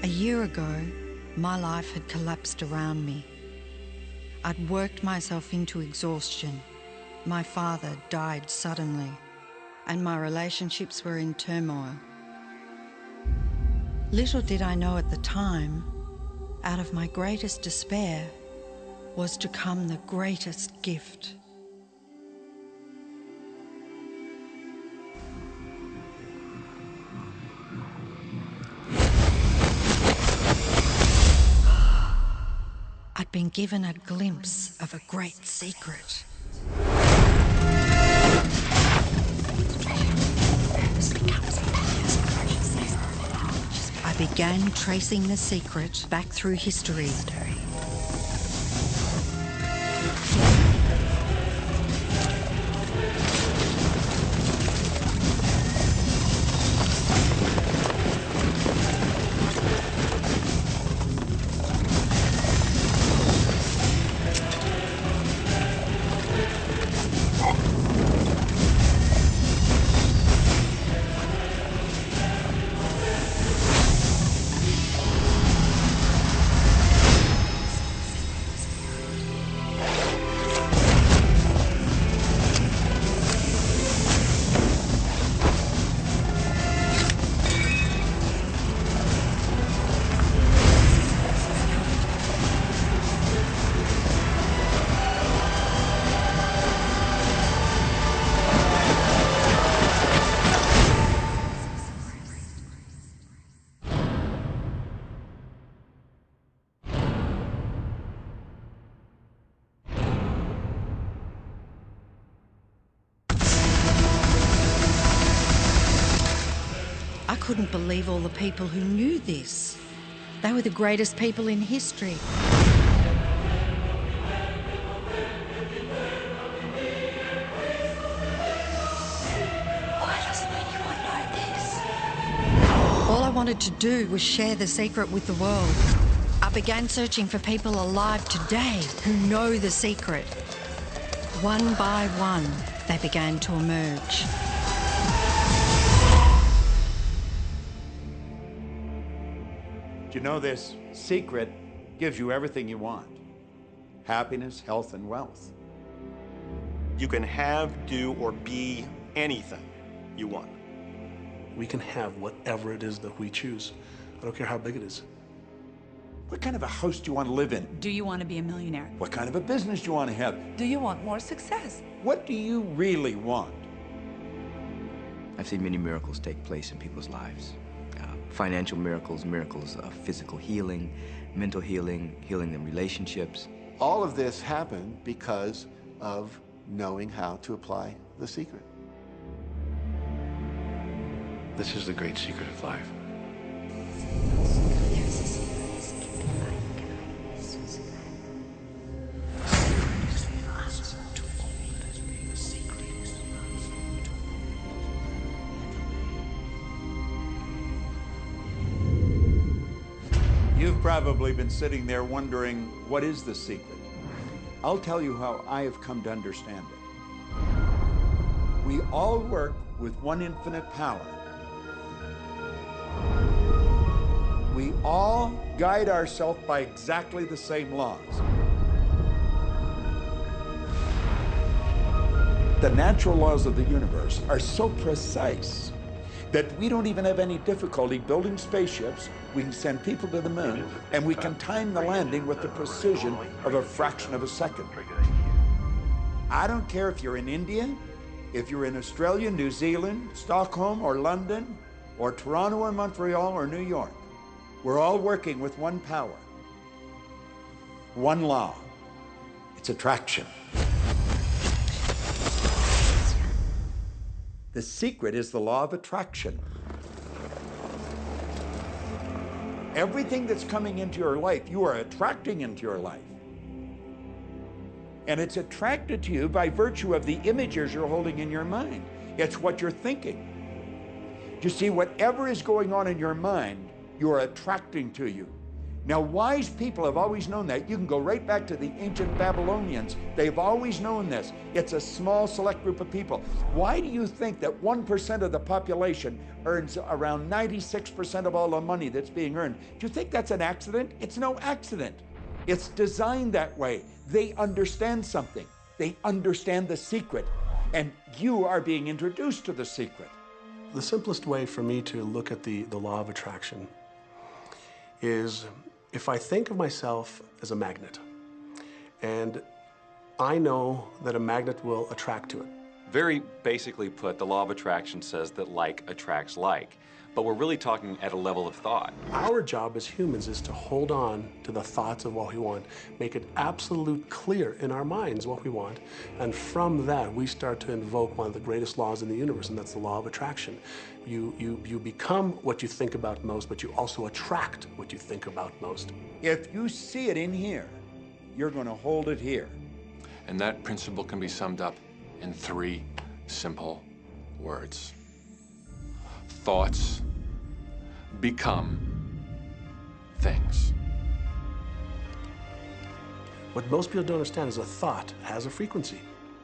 A year ago, my life had collapsed around me. I'd worked myself into exhaustion. My father died suddenly, and my relationships were in turmoil. Little did I know at the time, out of my greatest despair was to come the greatest gift. I'd been given a glimpse of a great secret. I began tracing the secret back through history. I couldn't believe all the people who knew this. They were the greatest people in history. Why doesn't anyone know this? All I wanted to do was share the secret with the world. I began searching for people alive today who know the secret. One by one, they began to emerge. You know, this secret gives you everything you want. Happiness, health, and wealth. You can have, do, or be anything you want. We can have whatever it is that we choose. I don't care how big it is. What kind of a house do you want to live in? Do you want to be a millionaire? What kind of a business do you want to have? Do you want more success? What do you really want? I've seen many miracles take place in people's lives. Financial miracles, miracles of physical healing, mental healing, healing in relationships. All of this happened because of knowing how to apply the secret. This is the great secret of life. You've probably been sitting there wondering, what is the secret? I'll tell you how I have come to understand it. We all work with one infinite power. We all guide ourselves by exactly the same laws. The natural laws of the universe are so precise that we don't even have any difficulty building spaceships. We can send people to the moon, and we can time the landing with the precision of a fraction of a second. I don't care if you're in India, if you're in Australia, New Zealand, Stockholm, or London, or Toronto, or Montreal, or New York. We're all working with one power, one law. It's attraction. The secret is the law of attraction. Everything that's coming into your life, you are attracting into your life. And it's attracted to you by virtue of the images you're holding in your mind. It's what you're thinking. You see, whatever is going on in your mind, you are attracting to you. Now, wise people have always known that. You can go right back to the ancient Babylonians. They've always known this. It's a small, select group of people. Why do you think that 1% of the population earns around 96% of all the money that's being earned? Do you think that's an accident? It's no accident. It's designed that way. They understand something. They understand the secret. And you are being introduced to the secret. The simplest way for me to look at the law of attraction is if I think of myself as a magnet, and I know that a magnet will attract to it. Very basically put, the law of attraction says that like attracts like, but we're really talking at a level of thought. Our job as humans is to hold on to the thoughts of what we want, make it absolute clear in our minds what we want, and from that we start to invoke one of the greatest laws in the universe, and that's the law of attraction. You become what you think about most, but you also attract what you think about most. If you see it in here, you're going to hold it here. And that principle can be summed up in 3 simple words. Thoughts become things. What most people don't understand is a thought has a frequency.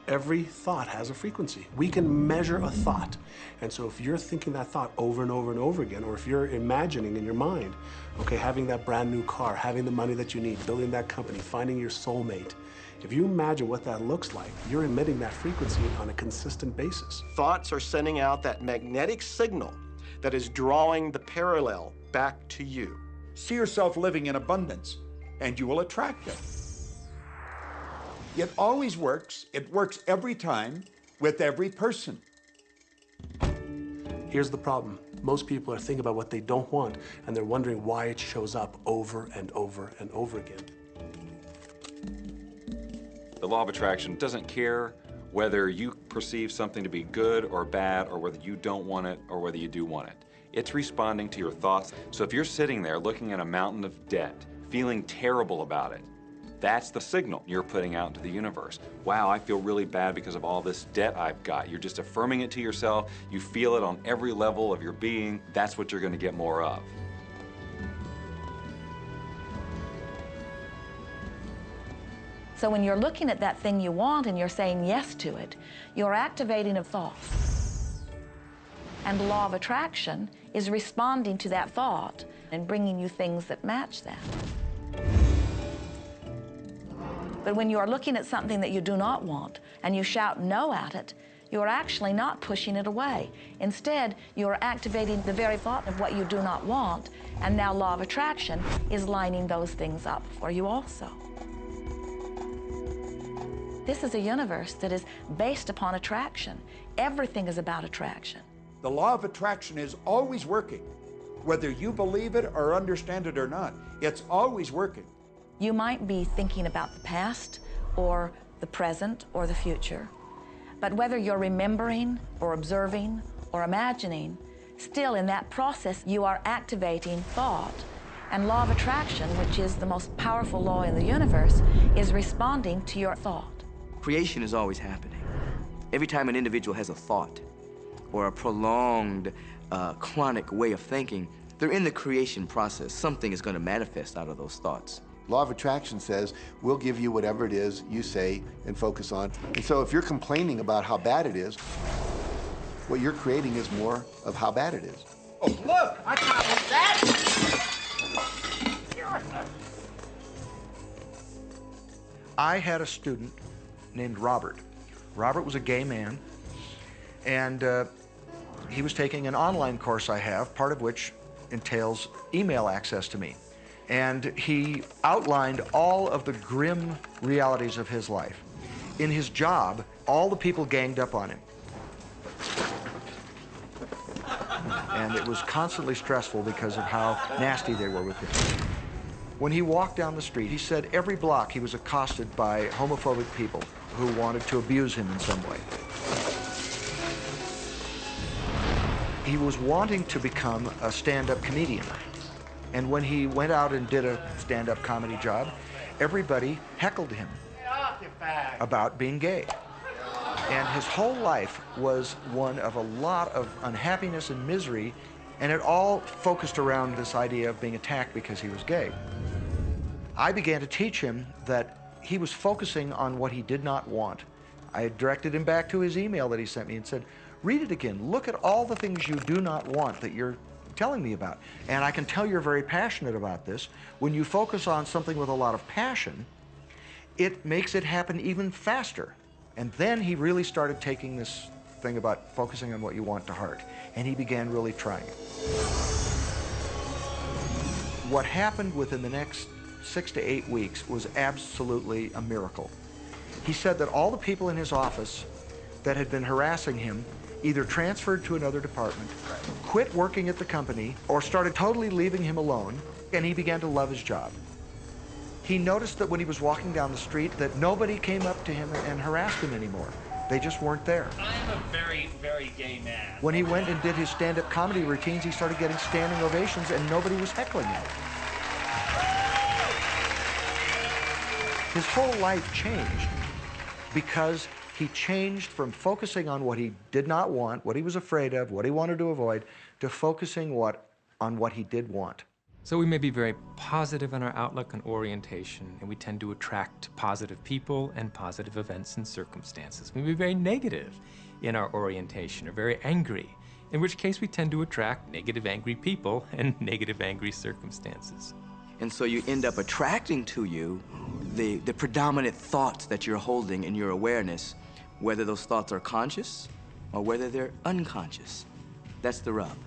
Every thought has a frequency. We can measure a thought. And so if you're thinking that thought over and over and over again, or if you're imagining in your mind, okay, having that brand new car, having the money that you need, building that company, finding your soulmate, if you imagine what that looks like, you're emitting that frequency on a consistent basis. Thoughts are sending out that magnetic signal that is drawing the parallel back to you. See yourself living in abundance, and you will attract it. It always works. It works every time with every person. Here's the problem. Most people are thinking about what they don't want, and they're wondering why it shows up over and over and over again. The law of attraction doesn't care whether you perceive something to be good or bad, or whether you don't want it or whether you do want it. It's responding to your thoughts. So if you're sitting there looking at a mountain of debt, feeling terrible about it, that's the signal you're putting out into the universe. Wow, I feel really bad because of all this debt I've got. You're just affirming it to yourself. You feel it on every level of your being. That's what you're going to get more of. So when you're looking at that thing you want and you're saying yes to it, you're activating a thought. And the law of attraction is responding to that thought and bringing you things that match that. But when you are looking at something that you do not want and you shout no at it, you are actually not pushing it away. Instead, you are activating the very thought of what you do not want, and now law of attraction is lining those things up for you also. This is a universe that is based upon attraction. Everything is about attraction. The law of attraction is always working. Whether you believe it or understand it or not, it's always working. You might be thinking about the past or the present or the future, but whether you're remembering or observing or imagining, still in that process you are activating thought, and law of attraction, which is the most powerful law in the universe, is responding to your thought. Creation is always happening. Every time an individual has a thought or a prolonged, chronic way of thinking, they're in the creation process. Something is going to manifest out of those thoughts. Law of attraction says, we'll give you whatever it is you say and focus on. And so if you're complaining about how bad it is, what you're creating is more of how bad it is. Oh, look, I copied that. I had a student named Robert. Robert was a gay man, and he was taking an online course I have, part of which entails email access to me. And he outlined all of the grim realities of his life. In his job, all the people ganged up on him. And it was constantly stressful because of how nasty they were with him. When he walked down the street, he said every block he was accosted by homophobic people who wanted to abuse him in some way. He was wanting to become a stand-up comedian. And when he went out and did a stand-up comedy job, everybody heckled him about being gay. And his whole life was one of a lot of unhappiness and misery, and it all focused around this idea of being attacked because he was gay. I began to teach him that he was focusing on what he did not want. I directed him back to his email that he sent me and said, read it again. Look at all the things you do not want that you're telling me about. And I can tell you're very passionate about this. When you focus on something with a lot of passion, it makes it happen even faster. And then he really started taking this thing about focusing on what you want to heart. And he began really trying it. What happened within the next 6 to 8 weeks was absolutely a miracle. He said that all the people in his office that had been harassing him either transferred to another department, quit working at the company, or started totally leaving him alone, and he began to love his job. He noticed that when he was walking down the street that nobody came up to him and harassed him anymore. They just weren't there. I'm a very, very gay man. When he went and did his stand-up comedy routines, he started getting standing ovations and nobody was heckling him. His whole life changed because he changed from focusing on what he did not want, what he was afraid of, what he wanted to avoid, to focusing on what he did want. So we may be very positive in our outlook and orientation, and we tend to attract positive people and positive events and circumstances. We may be very negative in our orientation, or very angry, in which case we tend to attract negative, angry people and negative, angry circumstances. And so you end up attracting to you the predominant thoughts that you're holding in your awareness, whether those thoughts are conscious or whether they're unconscious. That's the rub.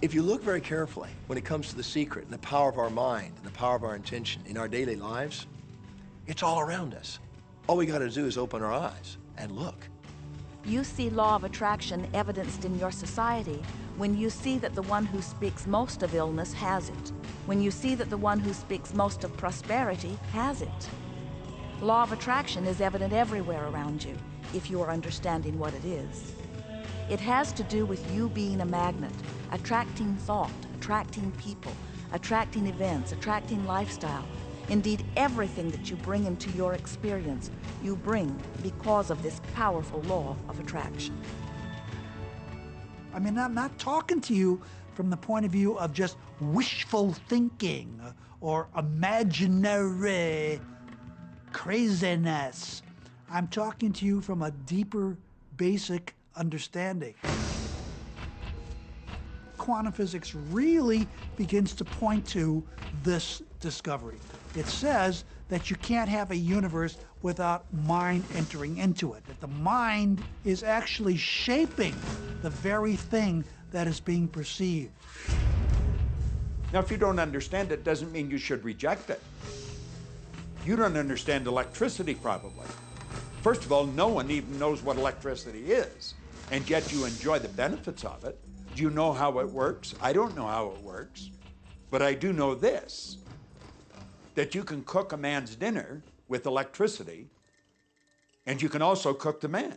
If you look very carefully when it comes to the secret and the power of our mind and the power of our intention in our daily lives, it's all around us. All we got to do is open our eyes and look. You see law of attraction evidenced in your society when you see that the one who speaks most of illness has it, when you see that the one who speaks most of prosperity has it. Law of attraction is evident everywhere around you if you are understanding what it is. It has to do with you being a magnet, attracting thought, attracting people, attracting events, attracting lifestyle. Indeed, everything that you bring into your experience, you bring because of this powerful law of attraction. I mean, I'm not talking to you from the point of view of just wishful thinking or imaginary craziness. I'm talking to you from a deeper, basic understanding. Quantum physics really begins to point to this discovery. It says that you can't have a universe without mind entering into it, that the mind is actually shaping the very thing that is being perceived. Now, if you don't understand it, doesn't mean you should reject it. You don't understand electricity, probably. First of all, no one even knows what electricity is, and yet you enjoy the benefits of it. Do you know how it works? I don't know how it works, but I do know this, that you can cook a man's dinner with electricity, and you can also cook the man.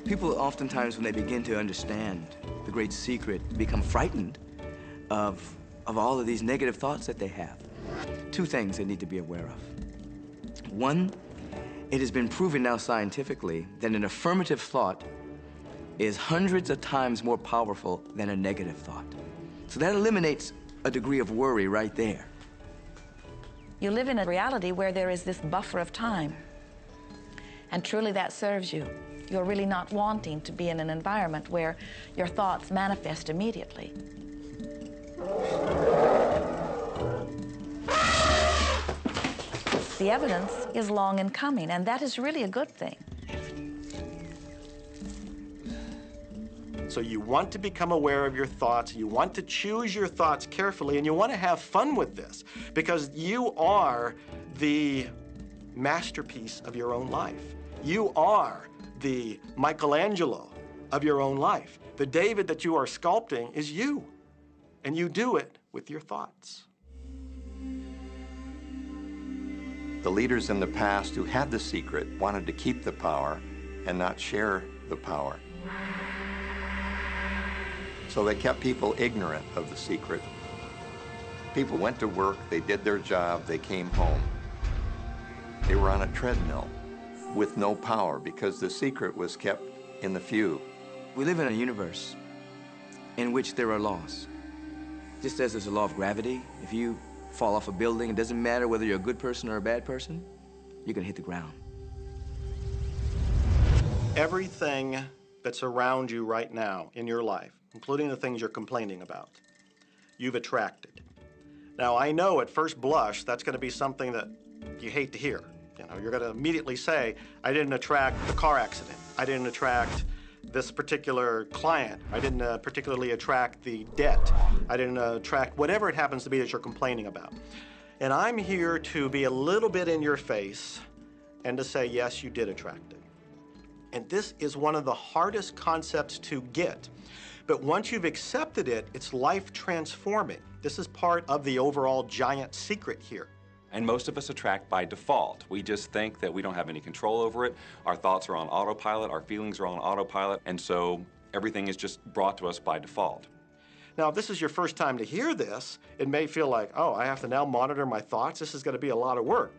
People oftentimes, when they begin to understand the great secret, become frightened of all of these negative thoughts that they have. Two things they need to be aware of. One, it has been proven now scientifically that an affirmative thought is hundreds of times more powerful than a negative thought. So that eliminates a degree of worry right there. You live in a reality where there is this buffer of time, and truly that serves you. You're really not wanting to be in an environment where your thoughts manifest immediately. The evidence is long in coming, and that is really a good thing. So you want to become aware of your thoughts, you want to choose your thoughts carefully, and you want to have fun with this, because you are the masterpiece of your own life. You are the Michelangelo of your own life. The David that you are sculpting is you, and you do it with your thoughts. The leaders in the past who had the secret wanted to keep the power and not share the power. So they kept people ignorant of the secret. People went to work, they did their job, they came home. They were on a treadmill with no power because the secret was kept in the few. We live in a universe in which there are laws. Just as there's a law of gravity, if you fall off a building, it doesn't matter whether you're a good person or a bad person, you're gonna hit the ground. Everything that's around you right now in your life, including the things you're complaining about, you've attracted. Now, I know at first blush that's going to be something that you hate to hear. You know, you're going to immediately say, I didn't attract the car accident. I didn't attract this particular client. I didn't particularly attract the debt. I didn't attract whatever it happens to be that you're complaining about. And I'm here to be a little bit in your face and to say, yes, you did attract it. And this is one of the hardest concepts to get. But once you've accepted it, it's life transforming. This is part of the overall giant secret here. And most of us attract by default. We just think that we don't have any control over it. Our thoughts are on autopilot, our feelings are on autopilot, and so everything is just brought to us by default. Now, if this is your first time to hear this, it may feel like, oh, I have to now monitor my thoughts. This is going to be a lot of work.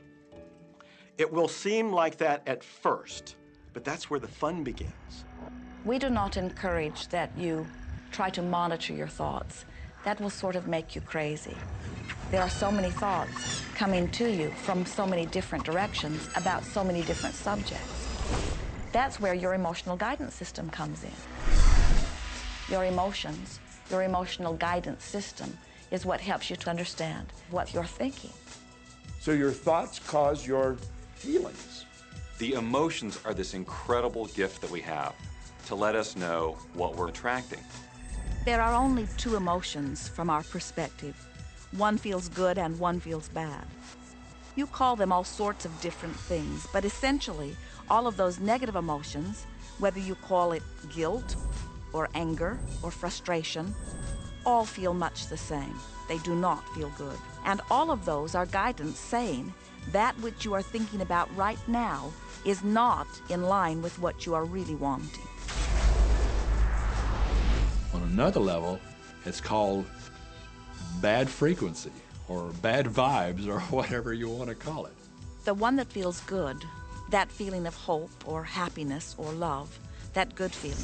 It will seem like that at first, but that's where the fun begins. We do not encourage that you try to monitor your thoughts. That will sort of make you crazy. There are so many thoughts coming to you from so many different directions about so many different subjects. That's where your emotional guidance system comes in. Your emotions, your emotional guidance system is what helps you to understand what you're thinking. So your thoughts cause your feelings. The emotions are this incredible gift that we have to let us know what we're attracting. There are only two emotions from our perspective. One feels good and one feels bad. You call them all sorts of different things, but essentially, all of those negative emotions, whether you call it guilt or anger or frustration, all feel much the same. They do not feel good. And all of those are guidance saying that which you are thinking about right now is not in line with what you are really wanting. On another level, it's called bad frequency or bad vibes or whatever you want to call it. The one that feels good, that feeling of hope or happiness or love, that good feeling,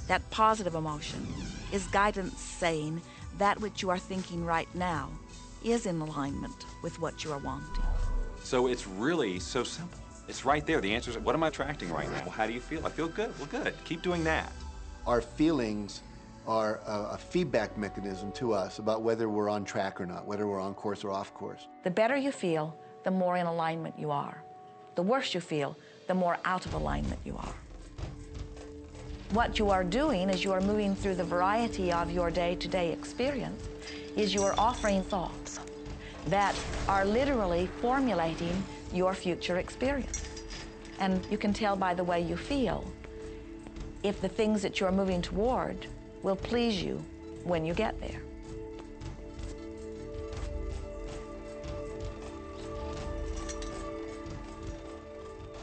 that positive emotion, is guidance saying that which you are thinking right now is in alignment with what you are wanting. So it's really so simple. It's right there. The answer is, what am I attracting right now? Well, how do you feel? I feel good. Well, good. Keep doing that. Our feelings are a feedback mechanism to us about whether we're on track or not, whether we're on course or off course. The better you feel, the more in alignment you are. The worse you feel, the more out of alignment you are. What you are doing as you are moving through the variety of your day-to-day experience is you are offering thoughts that are literally formulating your future experience. And you can tell by the way you feel if the things that you're moving toward will please you when you get there.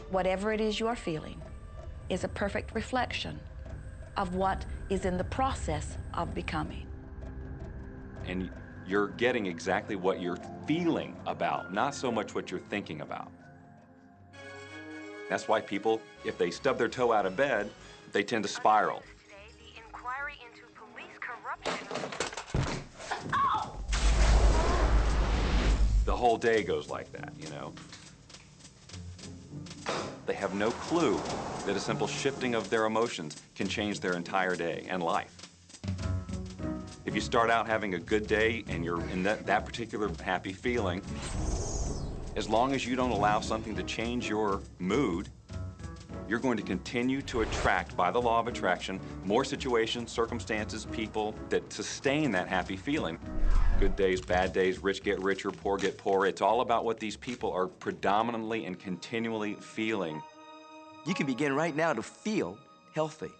Whatever it is you are feeling is a perfect reflection of what is in the process of becoming. And you're getting exactly what you're feeling about, not so much what you're thinking about. That's why people, if they stub their toe out of bed, they tend to spiral. The whole day goes like that, you know. They have no clue that a simple shifting of their emotions can change their entire day and life. If you start out having a good day and you're in that particular happy feeling, as long as you don't allow something to change your mood, you're going to continue to attract, by the law of attraction, more situations, circumstances, people that sustain that happy feeling. Good days, bad days, rich get richer, poor get poorer. It's all about what these people are predominantly and continually feeling. You can begin right now to feel healthy.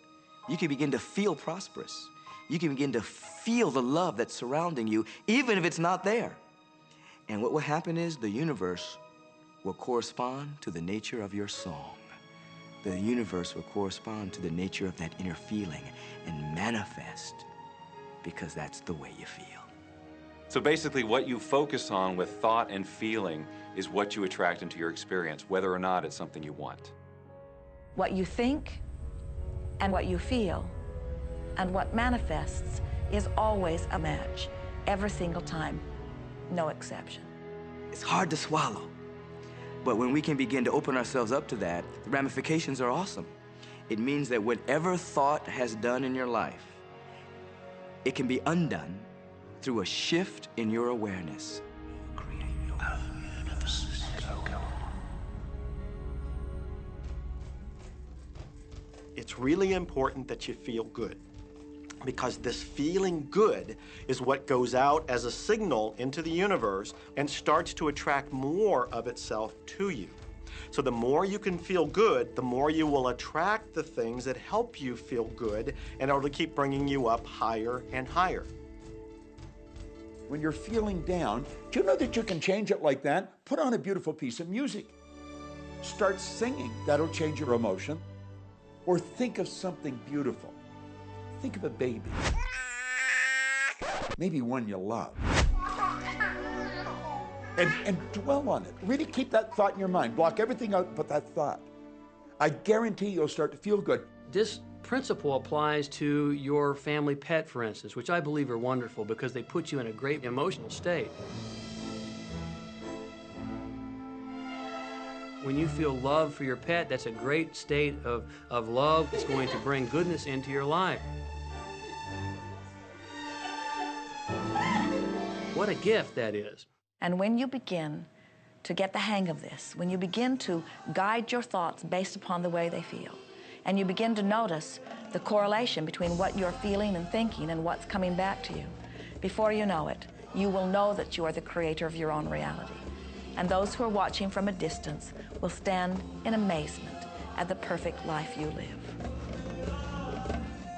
You can begin to feel prosperous. You can begin to feel the love that's surrounding you, even if it's not there. And what will happen is the universe will correspond to the nature of your song. The universe will correspond to the nature of that inner feeling and manifest, because that's the way you feel. So basically what you focus on with thought and feeling is what you attract into your experience, whether or not it's something you want. What you think and what you feel and what manifests is always a match. every single time, no exception. It's hard to swallow. But when we can begin to open ourselves up to that, the ramifications are awesome. It means that whatever thought has done in your life, it can be undone through a shift in your awareness. It's really important that you feel good, because this feeling good is what goes out as a signal into the universe and starts to attract more of itself to you. So the more you can feel good, the more you will attract the things that help you feel good, and it'll keep bringing you up higher and higher. When you're feeling down, do you know that you can change it like that? Put on a beautiful piece of music. Start singing. That'll change your emotion. Or think of something beautiful. Think of a baby. Maybe one you love. And dwell on it. Really keep that thought in your mind. Block everything out but that thought. I guarantee you'll start to feel good. This principle applies to your family pet, for instance, which I believe are wonderful because they put you in a great emotional state. When you feel love for your pet, that's a great state of love. It's going to bring goodness into your life. What a gift that is. And when you begin to get the hang of this, when you begin to guide your thoughts based upon the way they feel, and you begin to notice the correlation between what you're feeling and thinking and what's coming back to you, before you know it, you will know that you are the creator of your own reality. And those who are watching from a distance will stand in amazement at the perfect life you live.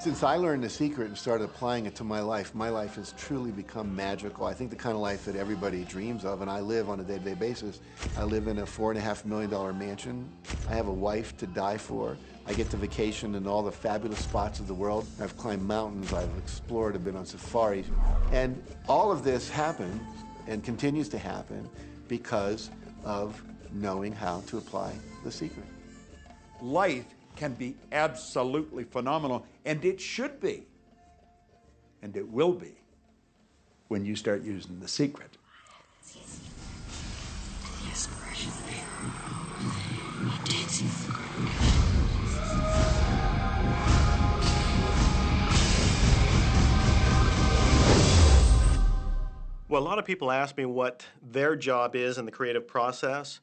Since I learned the secret and started applying it to my life has truly become magical. I think the kind of life that everybody dreams of, and I live on a day-to-day basis. I live in a $4.5 million mansion. I have a wife to die for. I get to vacation in all the fabulous spots of the world. I've climbed mountains, I've explored, I've been on safaris. And all of this happens and continues to happen because of knowing how to apply the secret. Life can be absolutely phenomenal, and it should be, and it will be, when you start using the secret. Well, a lot of people ask me what their job is in the creative process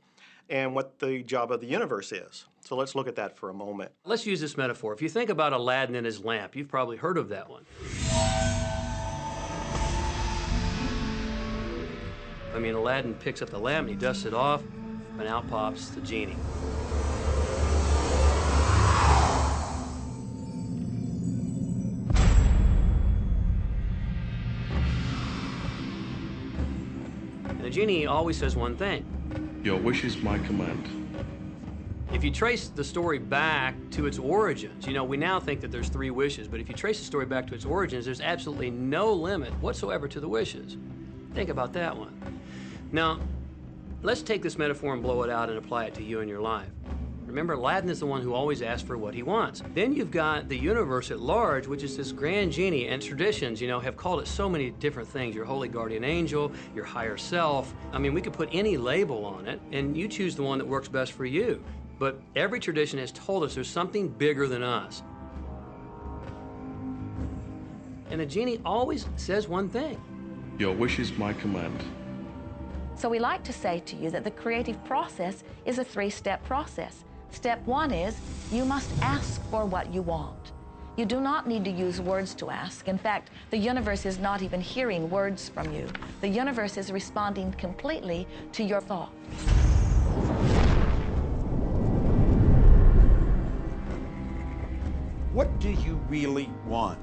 and what the job of the universe is. So let's look at that for a moment. Let's use this metaphor. If you think about Aladdin and his lamp, you've probably heard of that one. I mean, Aladdin picks up the lamp and he dusts it off, and out pops the genie. And the genie always says one thing. Your wish is my command. If you trace the story back to its origins, you know, we now think that there's 3 wishes, but if you trace the story back to its origins, there's absolutely no limit whatsoever to the wishes. Think about that one. Now, let's take this metaphor and blow it out and apply it to you in your life. Remember, Aladdin is the one who always asks for what he wants. Then you've got the universe at large, which is this grand genie, and traditions, you know, have called it so many different things. Your holy guardian angel, your higher self. I mean, we could put any label on it, and you choose the one that works best for you. But every tradition has told us there's something bigger than us. And the genie always says one thing. Your wish is my command. So we like to say to you that the creative process is a 3-step process. Step 1 is you must ask for what you want. You do not need to use words to ask. In fact, the universe is not even hearing words from you. The universe is responding completely to your thought. What do you really want?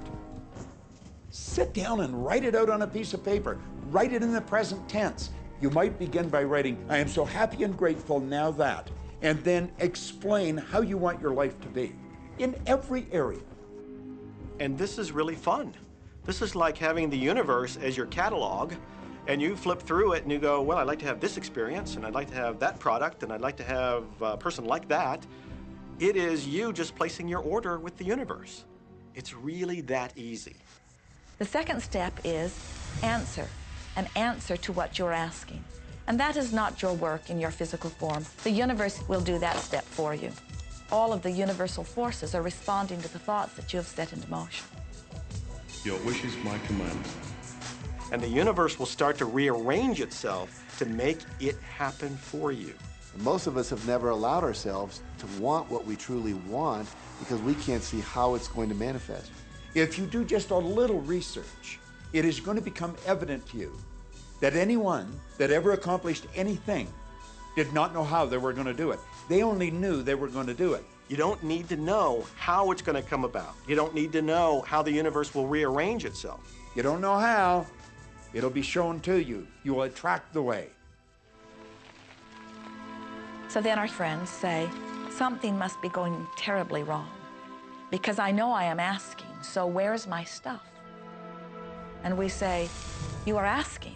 Sit down and write it out on a piece of paper. Write it in the present tense. You might begin by writing, I am so happy and grateful now that, and then explain how you want your life to be in every area. And this is really fun. This is like having the universe as your catalog, and you flip through it and you go, well, I'd like to have this experience, and I'd like to have that product, and I'd like to have a person like that. It is you just placing your order with the universe. It's really that easy. The second step is answer, an answer to what you're asking. And that is not your work in your physical form. The universe will do that step for you. All of the universal forces are responding to the thoughts that you have set into motion. Your wish is my command. And the universe will start to rearrange itself to make it happen for you. Most of us have never allowed ourselves to want what we truly want because we can't see how it's going to manifest. If you do just a little research, it is going to become evident to you that anyone that ever accomplished anything did not know how they were going to do it. They only knew they were going to do it. You don't need to know how it's going to come about. You don't need to know how the universe will rearrange itself. You don't know how. It'll be shown to you. You will attract the way. So then our friends say, something must be going terribly wrong because I know I am asking, so where's my stuff? And we say, you are asking.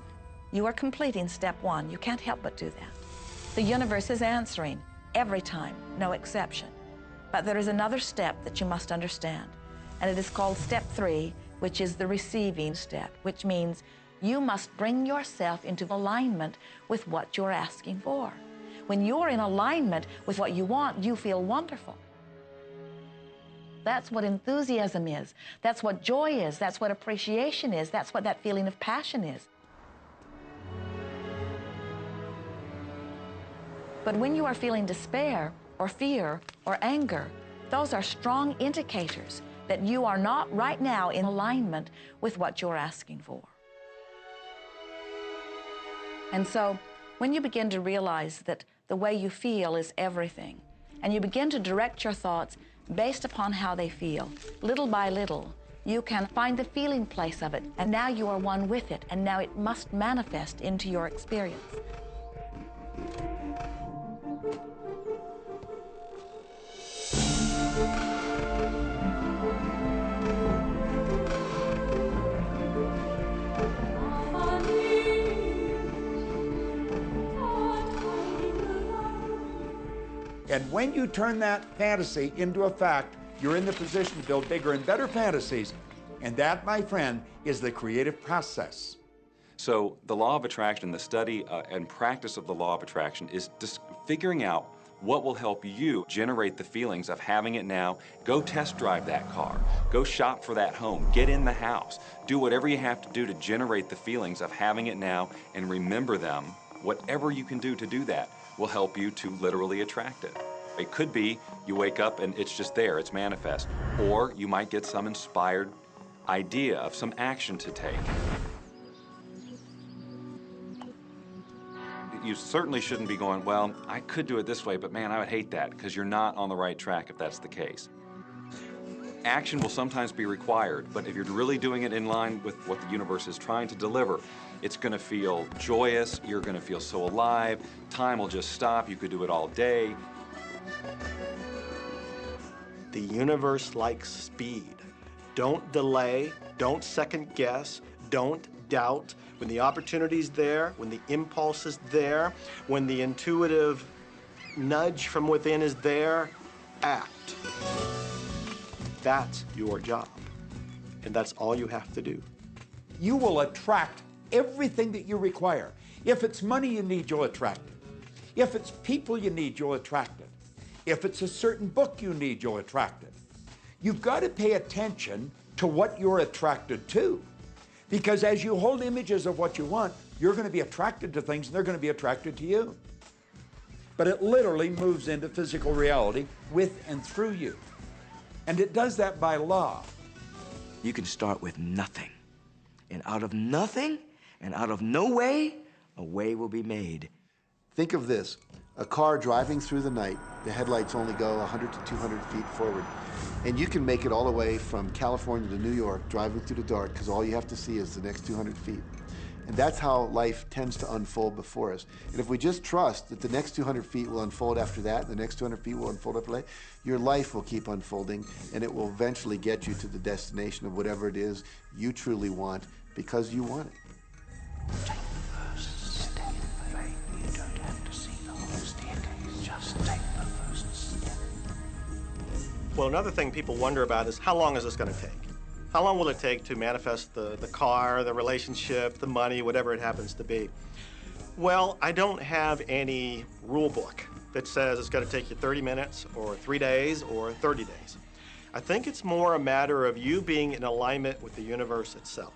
You are completing step one. You can't help but do that. The universe is answering every time, no exception. But there is another step that you must understand, and it is called step 3, which is the receiving step, which means you must bring yourself into alignment with what you're asking for. When you're in alignment with what you want, you feel wonderful. That's what enthusiasm is. That's what joy is. That's what appreciation is. That's what that feeling of passion is. But when you are feeling despair or fear or anger, those are strong indicators that you are not right now in alignment with what you're asking for. And so when you begin to realize that the way you feel is everything, and you begin to direct your thoughts based upon how they feel, little by little, you can find the feeling place of it, and now you are one with it, and now it must manifest into your experience. And when you turn that fantasy into a fact, you're in the position to build bigger and better fantasies. And that, my friend, is the creative process. So the law of attraction, the study and practice of the law of attraction is just figuring out what will help you generate the feelings of having it now. Go test drive that car. Go shop for that home. Get in the house. Do whatever you have to do to generate the feelings of having it now and remember them. Whatever you can do to do that will help you to literally attract it. It could be you wake up and it's just there, it's manifest. Or you might get some inspired idea of some action to take. You certainly shouldn't be going, well, I could do it this way, but man, I would hate that, because you're not on the right track if that's the case. Action will sometimes be required, but if you're really doing it in line with what the universe is trying to deliver, it's going to feel joyous, you're going to feel so alive, time will just stop, you could do it all day. The universe likes speed. Don't delay, don't second guess, don't doubt. When the opportunity's there, when the impulse is there, when the intuitive nudge from within is there, act. That's your job, and that's all you have to do. You will attract everything that you require. If it's money you need, you'll attract it. If it's people you need, you'll attract it. If it's a certain book you need, you'll attract it. You've got to pay attention to what you're attracted to. Because as you hold images of what you want, you're going to be attracted to things and they're going to be attracted to you. But it literally moves into physical reality with and through you. And it does that by law. You can start with nothing. And out of nothing and out of no way, a way will be made. Think of this, a car driving through the night, the headlights only go 100 to 200 feet forward. And you can make it all the way from California to New York, driving through the dark, because all you have to see is the next 200 feet. And that's how life tends to unfold before us. And if we just trust that the next 200 feet will unfold after that, the next 200 feet will unfold after that, your life will keep unfolding, and it will eventually get you to the destination of whatever it is you truly want, because you want it. Well, another thing people wonder about is how long is this going to take? How long will it take to manifest the car, the relationship, the money, whatever it happens to be? Well, I don't have any rule book that says it's going to take you 30 minutes or 3 days or 30 days. I think it's more a matter of you being in alignment with the universe itself.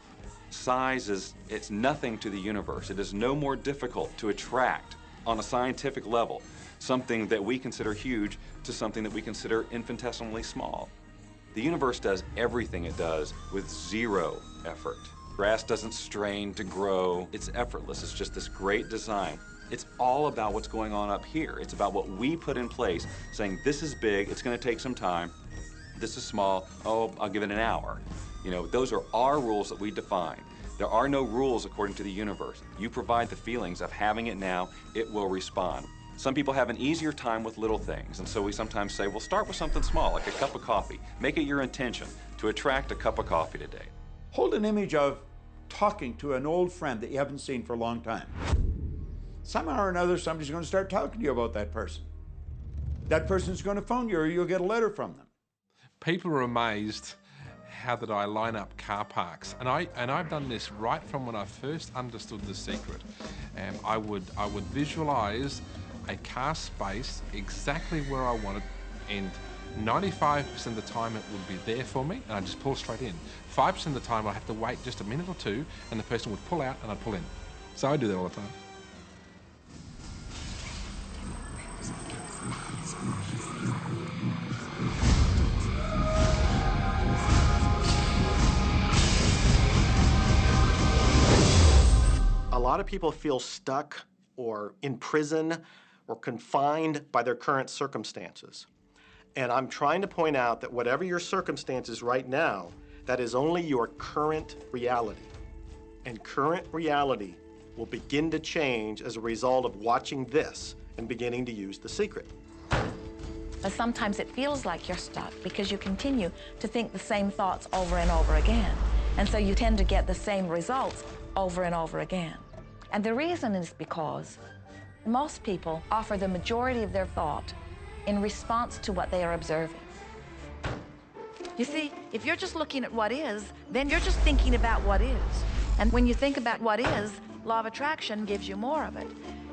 Size it's nothing to the universe. It is no more difficult to attract on a scientific level something that we consider huge to something that we consider infinitesimally small. The universe does everything it does with zero effort. Grass doesn't strain to grow. It's effortless. It's just this great design. It's all about what's going on up here. It's about what we put in place, saying this is big, it's going to take some time. This is small, oh, I'll give it an hour. You know, those are our rules that we define. There are no rules according to the universe. You provide the feelings of having it now, it will respond. Some people have an easier time with little things, and so we sometimes say, well, start with something small, like a cup of coffee. Make it your intention to attract a cup of coffee today. Hold an image of talking to an old friend that you haven't seen for a long time. Somehow or another, somebody's going to start talking to you about that person. That person's going to phone you, or you'll get a letter from them. People are amazed how that I line up car parks, and I've done this right from when I first understood the secret. I would visualize a car space exactly where I want it, and 95% of the time it would be there for me, and I'd just pull straight in. 5% of the time I'd have to wait just a minute or two, and the person would pull out and I'd pull in. So I do that all the time. A lot of people feel stuck or in prison or confined by their current circumstances. And I'm trying to point out that whatever your circumstances right now, that is only your current reality. And current reality will begin to change as a result of watching this and beginning to use the secret. But sometimes it feels like you're stuck because you continue to think the same thoughts over and over again. And so you tend to get the same results over and over again. And the reason is because most people offer the majority of their thought in response to what they are observing. You see, if you're just looking at what is, then you're just thinking about what is. And when you think about what is, law of attraction gives you more of it.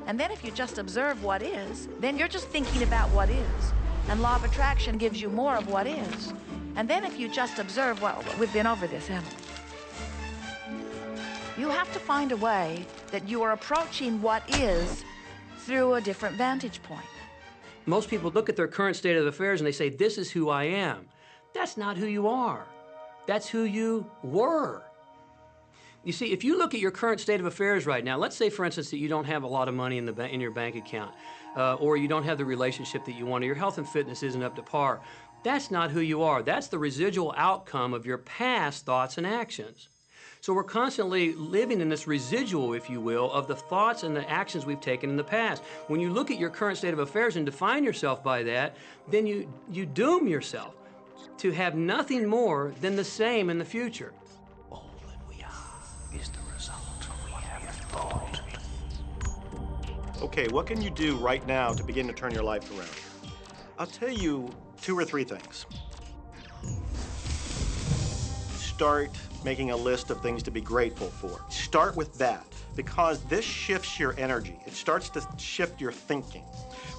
And then if you just observe what is, then you're just thinking about what is. And law of attraction gives you more of what is. And then if you just observe what, we've been over this, haven't we? You have to find a way that you are approaching what is through a different vantage point. Most people look at their current state of affairs and they say, this is who I am. That's not who you are. That's who you were. You see, if you look at your current state of affairs right now, let's say, for instance, that you don't have a lot of money in your bank account, or you don't have the relationship that you want, or your health and fitness isn't up to par. That's not who you are. That's the residual outcome of your past thoughts and actions. So we're constantly living in this residual, if you will, of the thoughts and the actions we've taken in the past. When you look at your current state of affairs and define yourself by that, then you doom yourself to have nothing more than the same in the future. All that we are is the result of what we have thought. Okay, what can you do right now to begin to turn your life around? I'll tell you 2 or 3 things. Start making a list of things to be grateful for. Start with that, because this shifts your energy. It starts to shift your thinking.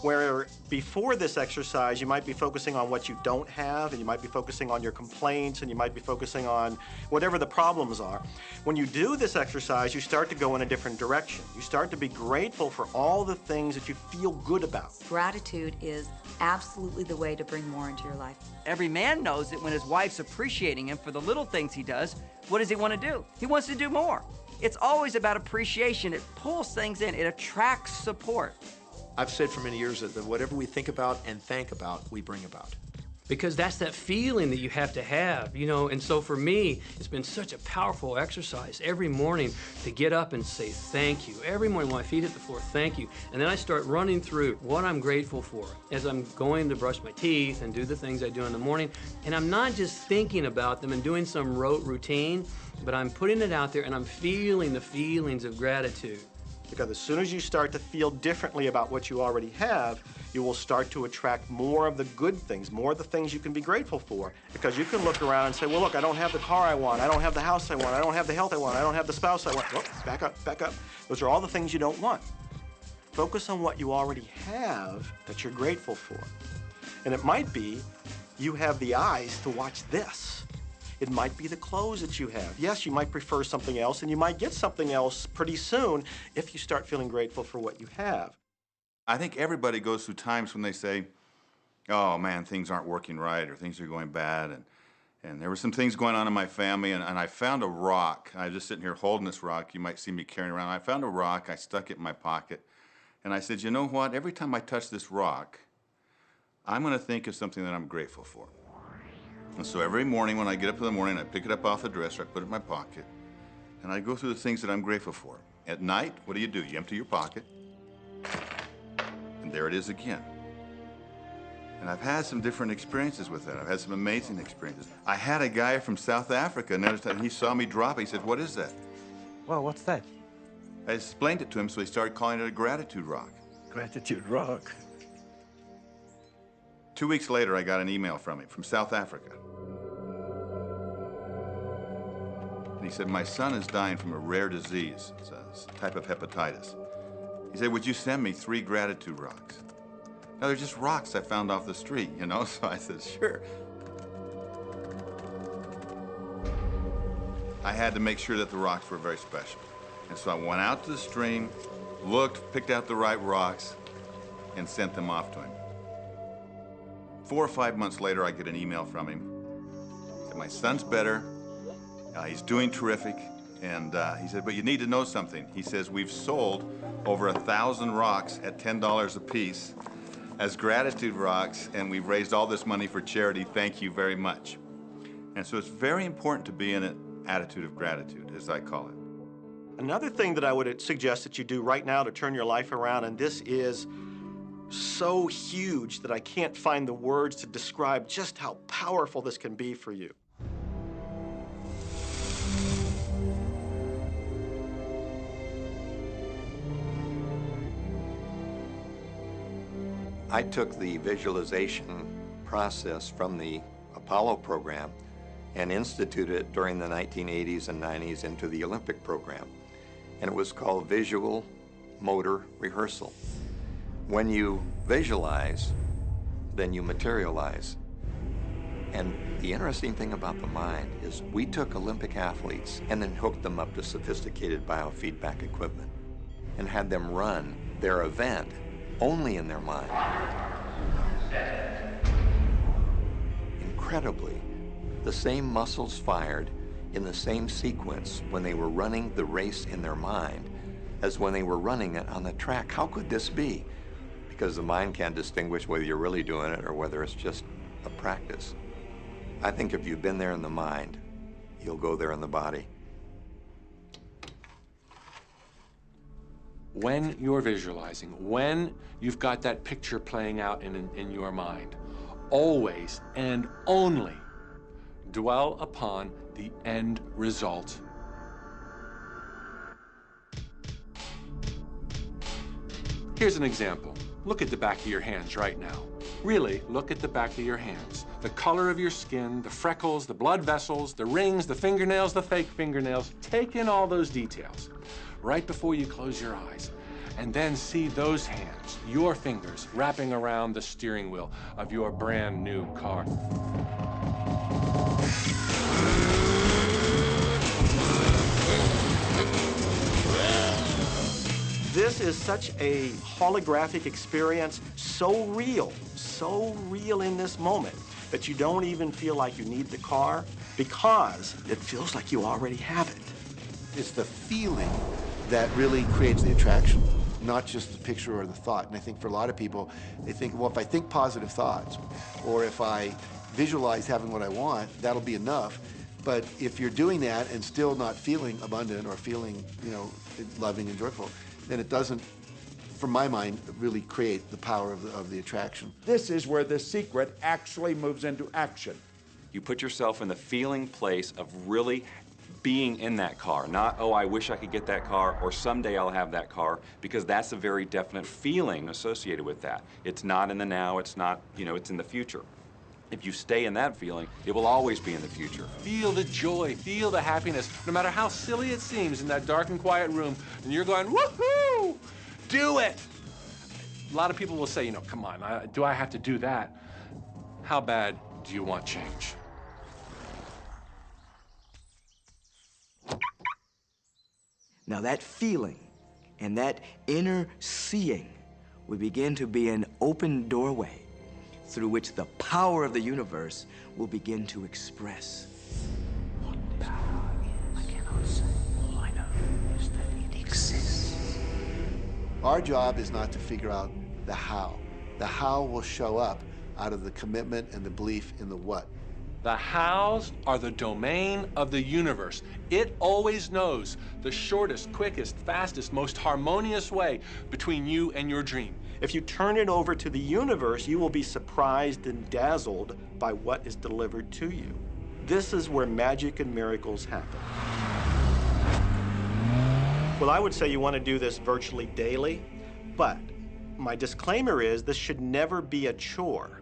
Where before this exercise, you might be focusing on what you don't have, and you might be focusing on your complaints, and you might be focusing on whatever the problems are. When you do this exercise, you start to go in a different direction. You start to be grateful for all the things that you feel good about. Gratitude is absolutely the way to bring more into your life. Every man knows that when his wife's appreciating him for the little things he does, what does he want to do? He wants to do more. It's always about appreciation. It pulls things in. It attracts support. I've said for many years that whatever we think about and thank about, we bring about. Because that's that feeling that you have to have, you know. And so for me, it's been such a powerful exercise every morning to get up and say thank you. Every morning when my feet hit the floor, thank you. And then I start running through what I'm grateful for as I'm going to brush my teeth and do the things I do in the morning. And I'm not just thinking about them and doing some rote routine, but I'm putting it out there and I'm feeling the feelings of gratitude. Because as soon as you start to feel differently about what you already have, you will start to attract more of the good things, more of the things you can be grateful for. Because you can look around and say, well, look, I don't have the car I want, I don't have the house I want, I don't have the health I want, I don't have the spouse I want. Oh, back up, back up. Those are all the things you don't want. Focus on what you already have that you're grateful for. And it might be you have the eyes to watch this. It might be the clothes that you have. Yes, you might prefer something else, and you might get something else pretty soon if you start feeling grateful for what you have. I think everybody goes through times when they say, oh man, things aren't working right, or things are going bad, and there were some things going on in my family, and I found a rock. I was just sitting here holding this rock. You might see me carrying around. I found a rock, I stuck it in my pocket, and I said, you know what, every time I touch this rock, I'm gonna think of something that I'm grateful for. And so every morning when I get up in the morning, I pick it up off the dresser, I put it in my pocket, and I go through the things that I'm grateful for. At night, what do? You empty your pocket, and there it is again. And I've had some different experiences with that. I've had some amazing experiences. I had a guy from South Africa, and he saw me drop it. He said, what is that? Well, what's that? I explained it to him, so he started calling it a gratitude rock. Gratitude rock. 2 weeks later, I got an email from him from South Africa. And he said, my son is dying from a rare disease. It's a type of hepatitis. He said, would you send me 3 gratitude rocks? Now, they're just rocks I found off the street, you know? So I said, sure. I had to make sure that the rocks were very special. And so I went out to the stream, looked, picked out the right rocks, and sent them off to him. 4 or 5 months later, I get an email from him. He said, my son's better. He's doing terrific. And he said, but you need to know something. He says, we've sold over 1,000 rocks at $10 a piece as gratitude rocks, and we've raised all this money for charity. Thank you very much. And so it's very important to be in an attitude of gratitude, as I call it. Another thing that I would suggest that you do right now to turn your life around, and this is so huge that I can't find the words to describe just how powerful this can be for you. I took the visualization process from the Apollo program and instituted it during the 1980s and 90s into the Olympic program. And it was called visual motor rehearsal. When you visualize, then you materialize. And the interesting thing about the mind is we took Olympic athletes and then hooked them up to sophisticated biofeedback equipment and had them run their event only in their mind. Incredibly, the same muscles fired in the same sequence when they were running the race in their mind as when they were running it on the track. How could this be? Because the mind can't distinguish whether you're really doing it or whether it's just a practice. I think if you've been there in the mind, you'll go there in the body. When you're visualizing, when you've got that picture playing out in your mind, always and only dwell upon the end result. Here's an example. Look at the back of your hands right now. Really, look at the back of your hands. The color of your skin, the freckles, the blood vessels, the rings, the fingernails, the fake fingernails. Take in all those details right before you close your eyes. And then see those hands, your fingers, wrapping around the steering wheel of your brand new car. This is such a holographic experience, so real in this moment, that you don't even feel like you need the car because it feels like you already have it. It's the feeling that really creates the attraction, not just the picture or the thought. And I think for a lot of people, they think, well, if I think positive thoughts, or if I visualize having what I want, that'll be enough. But if you're doing that and still not feeling abundant or feeling, loving and joyful, then it doesn't, from my mind, really create the power of the attraction. This is where the secret actually moves into action. You put yourself in the feeling place of really being in that car, not, oh, I wish I could get that car, or someday I'll have that car, because that's a very definite feeling associated with that. It's not in the now, it's not, you know, it's in the future. If you stay in that feeling, it will always be in the future. Feel the joy, feel the happiness, no matter how silly it seems in that dark and quiet room, and you're going, woohoo, do it. A lot of people will say, you know, come on, do I have to do that? How bad do you want change? Now that feeling and that inner seeing will begin to be an open doorway through which the power of the universe will begin to express. What power I cannot say. All I know is that it exists. Our job is not to figure out the how. The how will show up out of the commitment and the belief in the what. The hows are the domain of the universe. It always knows the shortest, quickest, fastest, most harmonious way between you and your dream. If you turn it over to the universe, you will be surprised and dazzled by what is delivered to you. This is where magic and miracles happen. Well, I would say you want to do this virtually daily, but my disclaimer is this should never be a chore.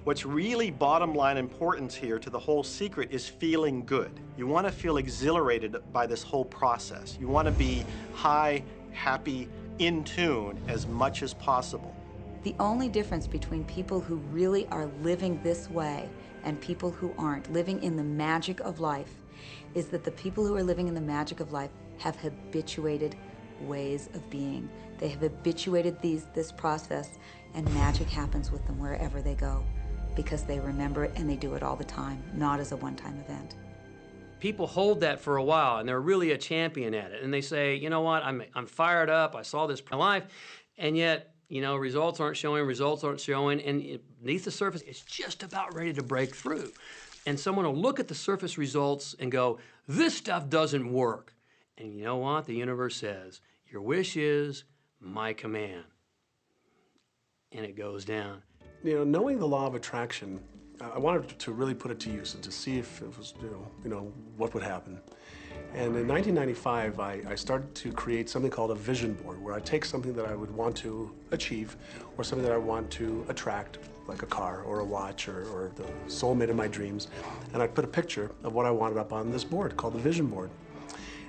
What's really bottom line importance here to the whole secret is feeling good. You want to feel exhilarated by this whole process. You want to be high, happy, in tune as much as possible. The only difference between people who really are living this way and people who aren't, living in the magic of life, is that the people who are living in the magic of life have habituated ways of being. They have habituated this process, and magic happens with them wherever they go, because they remember it and they do it all the time, not as a one-time event. People hold that for a while, and they're really a champion at it. And they say, you know what, I'm fired up, I saw this in my life, and yet, you know, results aren't showing, and beneath the surface, it's just about ready to break through. And someone will look at the surface results and go, this stuff doesn't work. And you know what? The universe says, your wish is my command. And it goes down. You know, knowing the law of attraction, I wanted to really put it to use and to see if it was, you know, what would happen. And in 1995, I started to create something called a vision board, where I take something that I would want to achieve, or something that I want to attract, like a car or a watch or the soulmate of my dreams, and I'd put a picture of what I wanted up on this board called the vision board.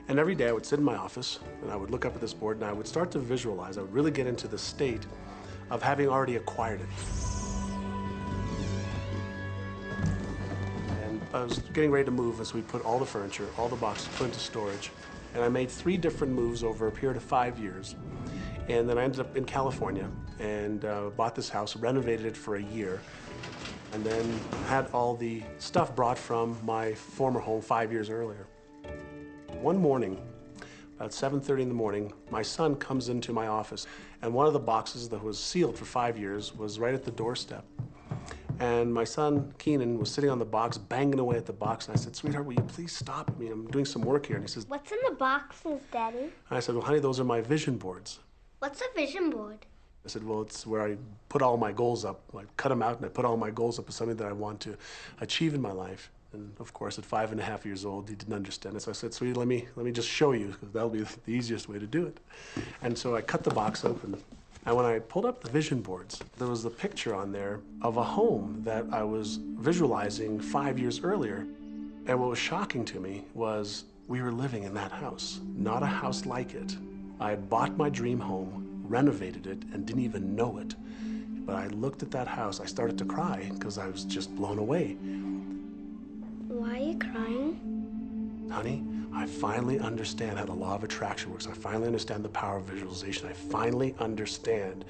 And every day I would sit in my office and I would look up at this board and I would start to visualize. I would really get into the state of having already acquired it. And I was getting ready to move as we put all the furniture, all the boxes put into storage. And I made 3 different moves over a period of 5 years. And then I ended up in California and bought this house, renovated it for a year, and then had all the stuff brought from my former home 5 years earlier. One morning, about 7:30 in the morning, my son comes into my office, and one of the boxes that was sealed for 5 years was right at the doorstep. And my son, Keenan, was sitting on the box, banging away at the box, and I said, sweetheart, will you please stop? I mean, I'm doing some work here. And he says, what's in the boxes, Daddy? And I said, well, honey, those are my vision boards. What's a vision board? I said, well, it's where I put all my goals up. I cut them out and I put all my goals up as something that I want to achieve in my life. And of course, at 5.5 years old, he didn't understand it. So I said, sweetie, let me just show you, because that'll be the easiest way to do it. And so I cut the box open. And when I pulled up the vision boards, there was a picture on there of a home that I was visualizing 5 years earlier. And what was shocking to me was we were living in that house, not a house like it. I had bought my dream home, renovated it, and didn't even know it. But I looked at that house, I started to cry because I was just blown away. Why are you crying? Honey, I finally understand how the law of attraction works. I finally understand the power of visualization. I finally understand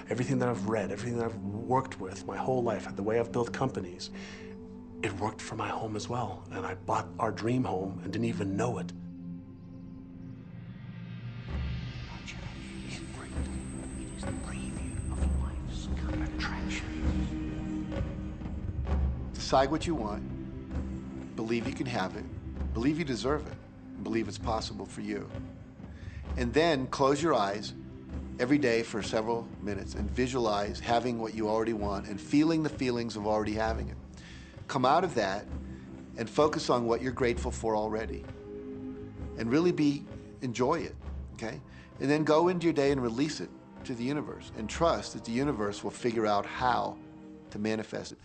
everything that I've read, everything that I've worked with my whole life, the way I've built companies. It worked for my home as well. And I bought our dream home and didn't even know it. It is the preview of life's attraction. Decide what you want. Believe you can have it. Believe you deserve it. And believe it's possible for you. And then close your eyes every day for several minutes and visualize having what you already want and feeling the feelings of already having it. Come out of that and focus on what you're grateful for already. and really enjoy it, okay? And then go into your day and release it to the universe and trust that the universe will figure out how to manifest it.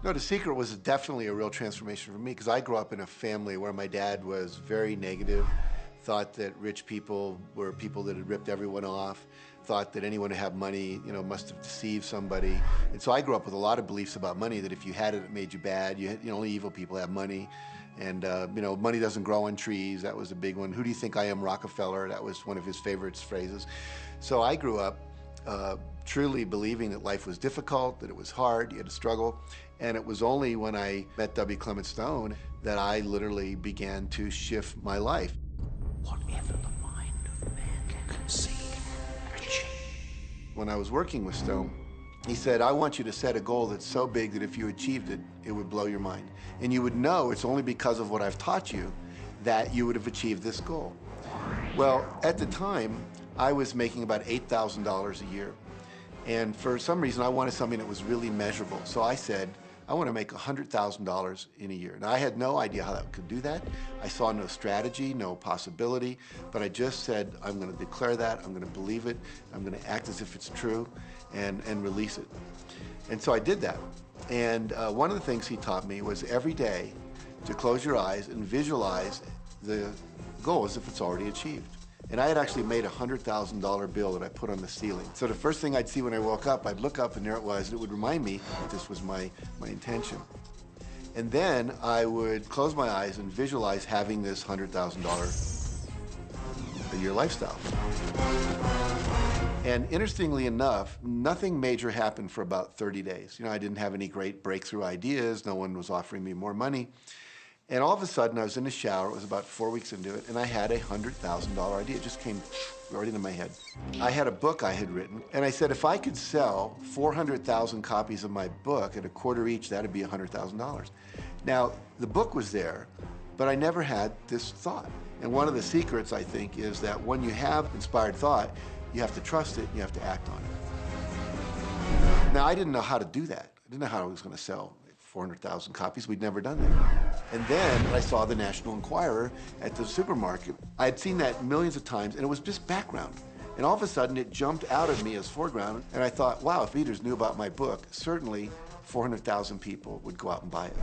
No, The Secret was definitely a real transformation for me because I grew up in a family where my dad was very negative, thought that rich people were people that had ripped everyone off, thought that anyone who had money, you know, must have deceived somebody. And so I grew up with a lot of beliefs about money, that if you had it, it made you bad. Only evil people have money. And, you know, money doesn't grow on trees. That was a big one. Who do you think I am, Rockefeller? That was one of his favorite phrases. So I grew up truly believing that life was difficult, that it was hard, you had to struggle. And it was only when I met W. Clement Stone that I literally began to shift my life. Whatever the mind of man can conceive, achieve. When I was working with Stone, he said, I want you to set a goal that's so big that if you achieved it, it would blow your mind. And you would know it's only because of what I've taught you that you would have achieved this goal. Well, at the time, I was making about $8,000 a year. And for some reason, I wanted something that was really measurable. So I said, I want to make $100,000 in a year. And I had no idea how that could do that. I saw no strategy, no possibility, but I just said, I'm going to declare that, I'm going to believe it, I'm going to act as if it's true, and release it. And so I did that. And one of the things he taught me was every day to close your eyes and visualize the goal as if it's already achieved. And I had actually made a $100,000 bill that I put on the ceiling. So the first thing I'd see when I woke up, I'd look up and there it was. It would remind me that this was my intention. And then I would close my eyes and visualize having this $100,000 a year lifestyle. And interestingly enough, nothing major happened for about 30 days. You know, I didn't have any great breakthrough ideas. No one was offering me more money. And all of a sudden, I was in the shower. It was about 4 weeks into it, and I had a $100,000 idea. It just came right into my head. I had a book I had written, and I said, if I could sell 400,000 copies of my book at a quarter each, that'd be $100,000. Now, the book was there, but I never had this thought. And one of the secrets, I think, is that when you have inspired thought, you have to trust it, and you have to act on it. Now, I didn't know how to do that. I didn't know how I was going to sell 400,000 copies. We'd never done that. And then I saw the National Enquirer at the supermarket. I had seen that millions of times, and it was just background. And all of a sudden, it jumped out of me as foreground, and I thought, wow, if readers knew about my book, certainly 400,000 people would go out and buy it.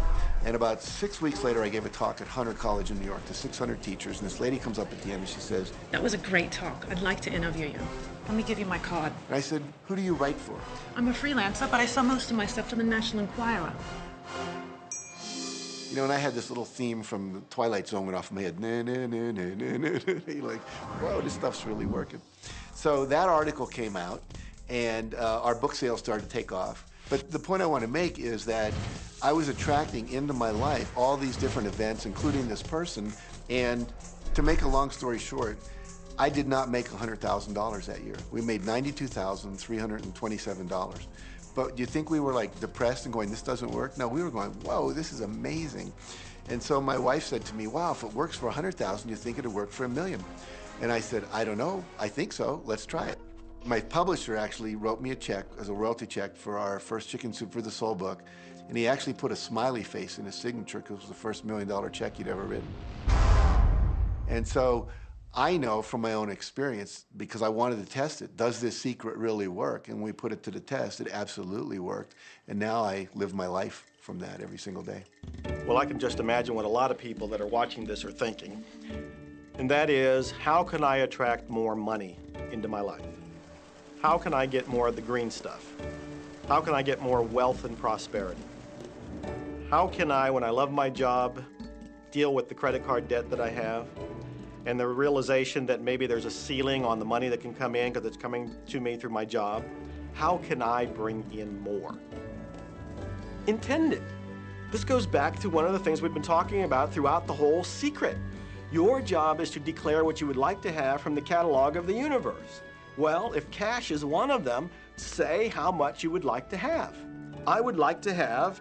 And about 6 weeks later, I gave a talk at Hunter College in New York to 600 teachers, and this lady comes up at the end and she says, that was a great talk. I'd like to interview you. Let me give you my card. And I said, who do you write for? I'm a freelancer, but I sell most of my stuff to the National Enquirer. You know, and I had this little theme from the Twilight Zone went off in my head. Na, na, na, na, na, na, na. Like, whoa, this stuff's really working. So that article came out, and our book sales started to take off. But the point I want to make is that I was attracting into my life all these different events, including this person. And to make a long story short, I did not make $100,000 that year. We made $92,327. But do you think we were like depressed and going, this doesn't work? No, we were going, whoa, this is amazing. And so my wife said to me, wow, if it works for 100,000, you think it'd work for $1 million? And I said, I don't know, I think so, let's try it. My publisher actually wrote me a check as a royalty check for our first Chicken Soup for the Soul book. And he actually put a smiley face in his signature because it was the first $1 million check he'd ever written. And so I know from my own experience, because I wanted to test it, does this secret really work? And when we put it to the test, it absolutely worked. And now I live my life from that every single day. Well, I can just imagine what a lot of people that are watching this are thinking. And that is, how can I attract more money into my life? How can I get more of the green stuff? How can I get more wealth and prosperity? How can I, when I love my job, deal with the credit card debt that I have? And the realization that maybe there's a ceiling on the money that can come in because it's coming to me through my job. How can I bring in more? Intend it. This goes back to one of the things we've been talking about throughout the whole secret. Your job is to declare what you would like to have from the catalog of the universe. Well, if cash is one of them, say how much you would like to have. I would like to have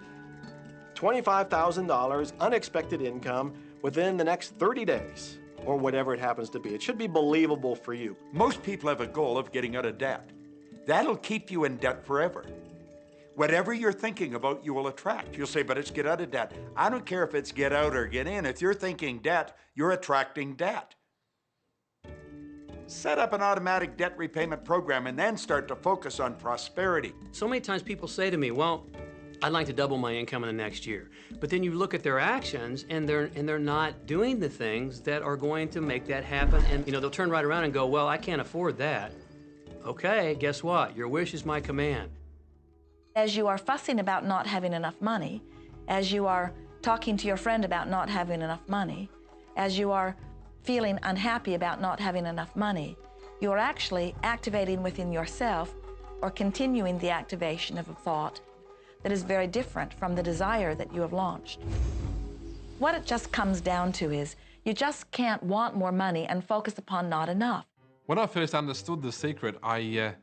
$25,000 unexpected income within the next 30 days. or whatever it happens to be. It should be believable for you. Most people have a goal of getting out of debt. That'll keep you in debt forever. Whatever you're thinking about, you will attract. You'll say, but it's get out of debt. I don't care if it's get out or get in. If you're thinking debt, you're attracting debt. Set up an automatic debt repayment program and then start to focus on prosperity. So many times people say to me, well, I'd like to double my income in the next year. But then you look at their actions and they're not doing the things that are going to make that happen. And they'll turn right around and go, well, I can't afford that. Okay, guess what? Your wish is my command. As you are fussing about not having enough money, as you are talking to your friend about not having enough money, as you are feeling unhappy about not having enough money, you're actually activating within yourself or continuing the activation of a thought that is very different from the desire that you have launched. What it just comes down to is you just can't want more money and focus upon not enough. When I first understood The Secret, I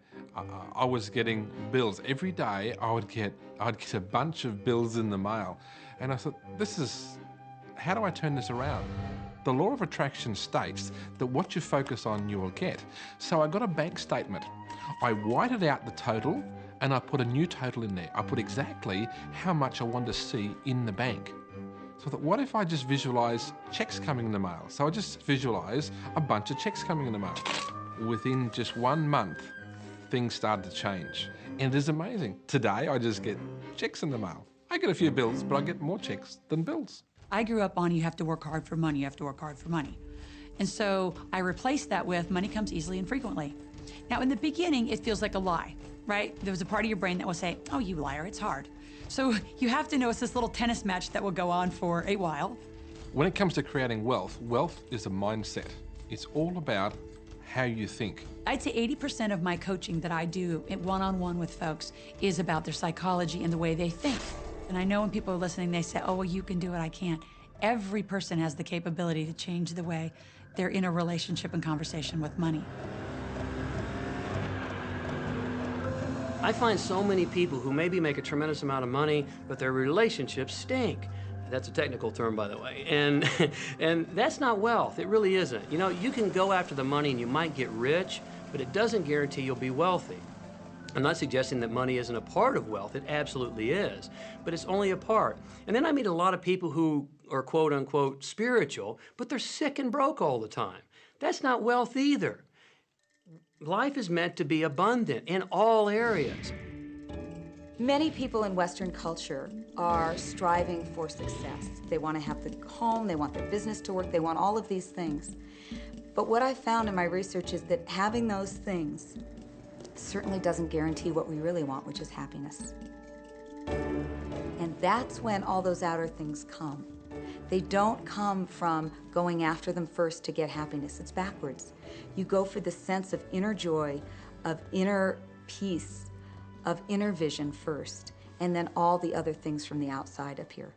was getting bills. Every day I'd get a bunch of bills in the mail. And I thought, how do I turn this around? The law of attraction states that what you focus on, you will get. So I got a bank statement. I whited out the total and I put a new total in there. I put exactly how much I wanted to see in the bank. So I thought, what if I just visualize checks coming in the mail? So I just visualize a bunch of checks coming in the mail. Within just 1 month, things started to change. And it is amazing. Today, I just get checks in the mail. I get a few bills, but I get more checks than bills. I grew up on you have to work hard for money, you have to work hard for money. And so I replaced that with money comes easily and frequently. Now, in the beginning, it feels like a lie, right? There was a part of your brain that will say, oh, you liar, it's hard. So you have to know it's this little tennis match that will go on for a while. When it comes to creating wealth, wealth is a mindset. It's all about how you think. I'd say 80% of my coaching that I do one-on-one with folks is about their psychology and the way they think. And I know when people are listening, they say, oh, well, you can do it, I can't. Every person has the capability to change the way they're in a relationship and conversation with money. I find so many people who maybe make a tremendous amount of money, but their relationships stink. That's a technical term, by the way. And that's not wealth. It really isn't. You can go after the money and you might get rich, but it doesn't guarantee you'll be wealthy. I'm not suggesting that money isn't a part of wealth. It absolutely is, but it's only a part. And then I meet a lot of people who are quote unquote spiritual, but they're sick and broke all the time. That's not wealth either. Life is meant to be abundant in all areas. Many people in Western culture are striving for success. They want to have the home, they want their business to work, they want all of these things. But what I found in my research is that having those things certainly doesn't guarantee what we really want, which is happiness. And that's when all those outer things come. They don't come from going after them first to get happiness. It's backwards. You go for the sense of inner joy, of inner peace, of inner vision first, and then all the other things from the outside appear.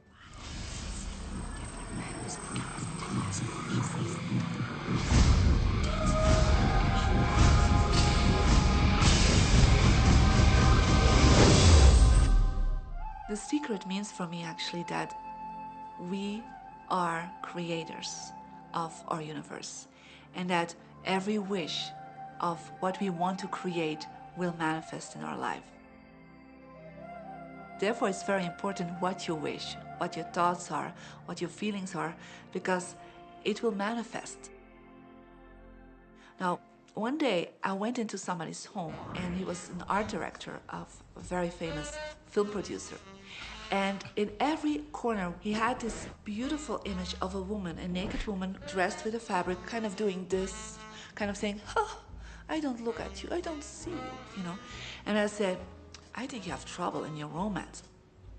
The secret means for me actually that we are creators of our universe, and that every wish of what we want to create will manifest in our life. Therefore, it's very important what you wish, what your thoughts are, what your feelings are, because it will manifest. Now, one day I went into somebody's home, and he was an art director of a very famous film producer. And in every corner, he had this beautiful image of a woman, a naked woman dressed with a fabric, kind of doing this, kind of saying, oh, I don't look at you, I don't see you, And I said, I think you have trouble in your romance.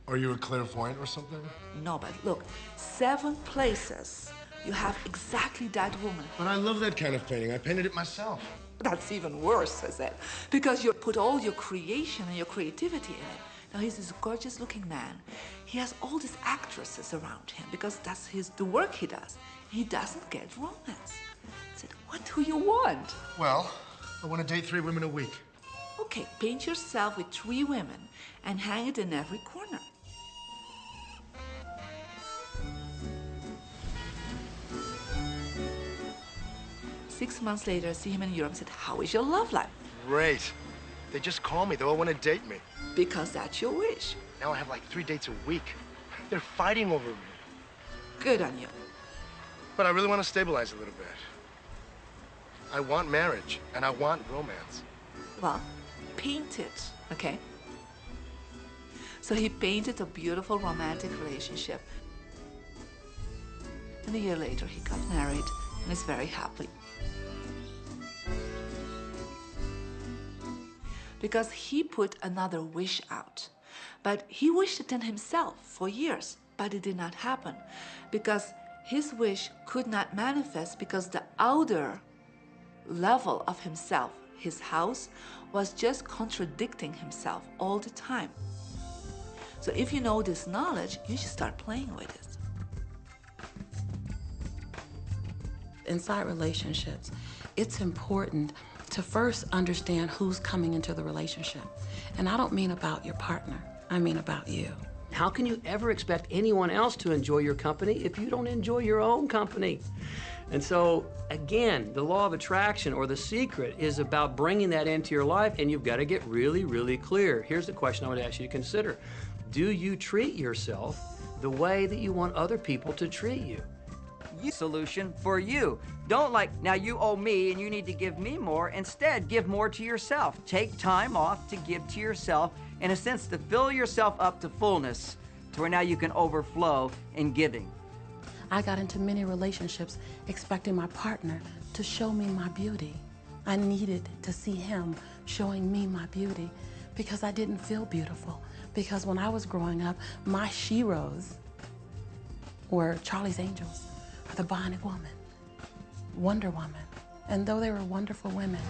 Are you a clairvoyant or something? No, but look, 7 places you have exactly that woman. But I love that kind of painting. I painted it myself. That's even worse, I said, because you put all your creation and your creativity in it. Now, he's this gorgeous-looking man. He has all these actresses around him because that's the work he does. He doesn't get romance. I said, what do you want? Well, I want to date 3 women a week. Okay, paint yourself with 3 women and hang it in every corner. 6 months later, I see him in Europe and said, how is your love life? Great. They just call me. They all want to date me. Because that's your wish. Now I have like 3 dates a week. They're fighting over me. Good on you. But I really want to stabilize a little bit. I want marriage, and I want romance. Well, paint it, okay? So he painted a beautiful romantic relationship. And a year later, he got married and is very happy. Because he put another wish out. But he wished it in himself for years, but it did not happen. Because his wish could not manifest because the outer level of himself, his house, was just contradicting himself all the time. So if you know this knowledge, you should start playing with it. Inside relationships, it's important to first understand who's coming into the relationship. And I don't mean about your partner, I mean about you. How can you ever expect anyone else to enjoy your company if you don't enjoy your own company? And so, again, the law of attraction or the secret is about bringing that into your life, and you've got to get really, really clear. Here's the question I would ask you to consider. Do you treat yourself the way that you want other people to treat you? Solution for you. Don't like, now you owe me and you need to give me more. Instead, give more to yourself. Take time off to give to yourself, in a sense, to fill yourself up to fullness, to where now you can overflow in giving. I got into many relationships expecting my partner to show me my beauty. I needed to see him showing me my beauty because I didn't feel beautiful. Because when I was growing up, my sheroes were Charlie's Angels, or the Bionic Woman, Wonder Woman. And though they were wonderful women,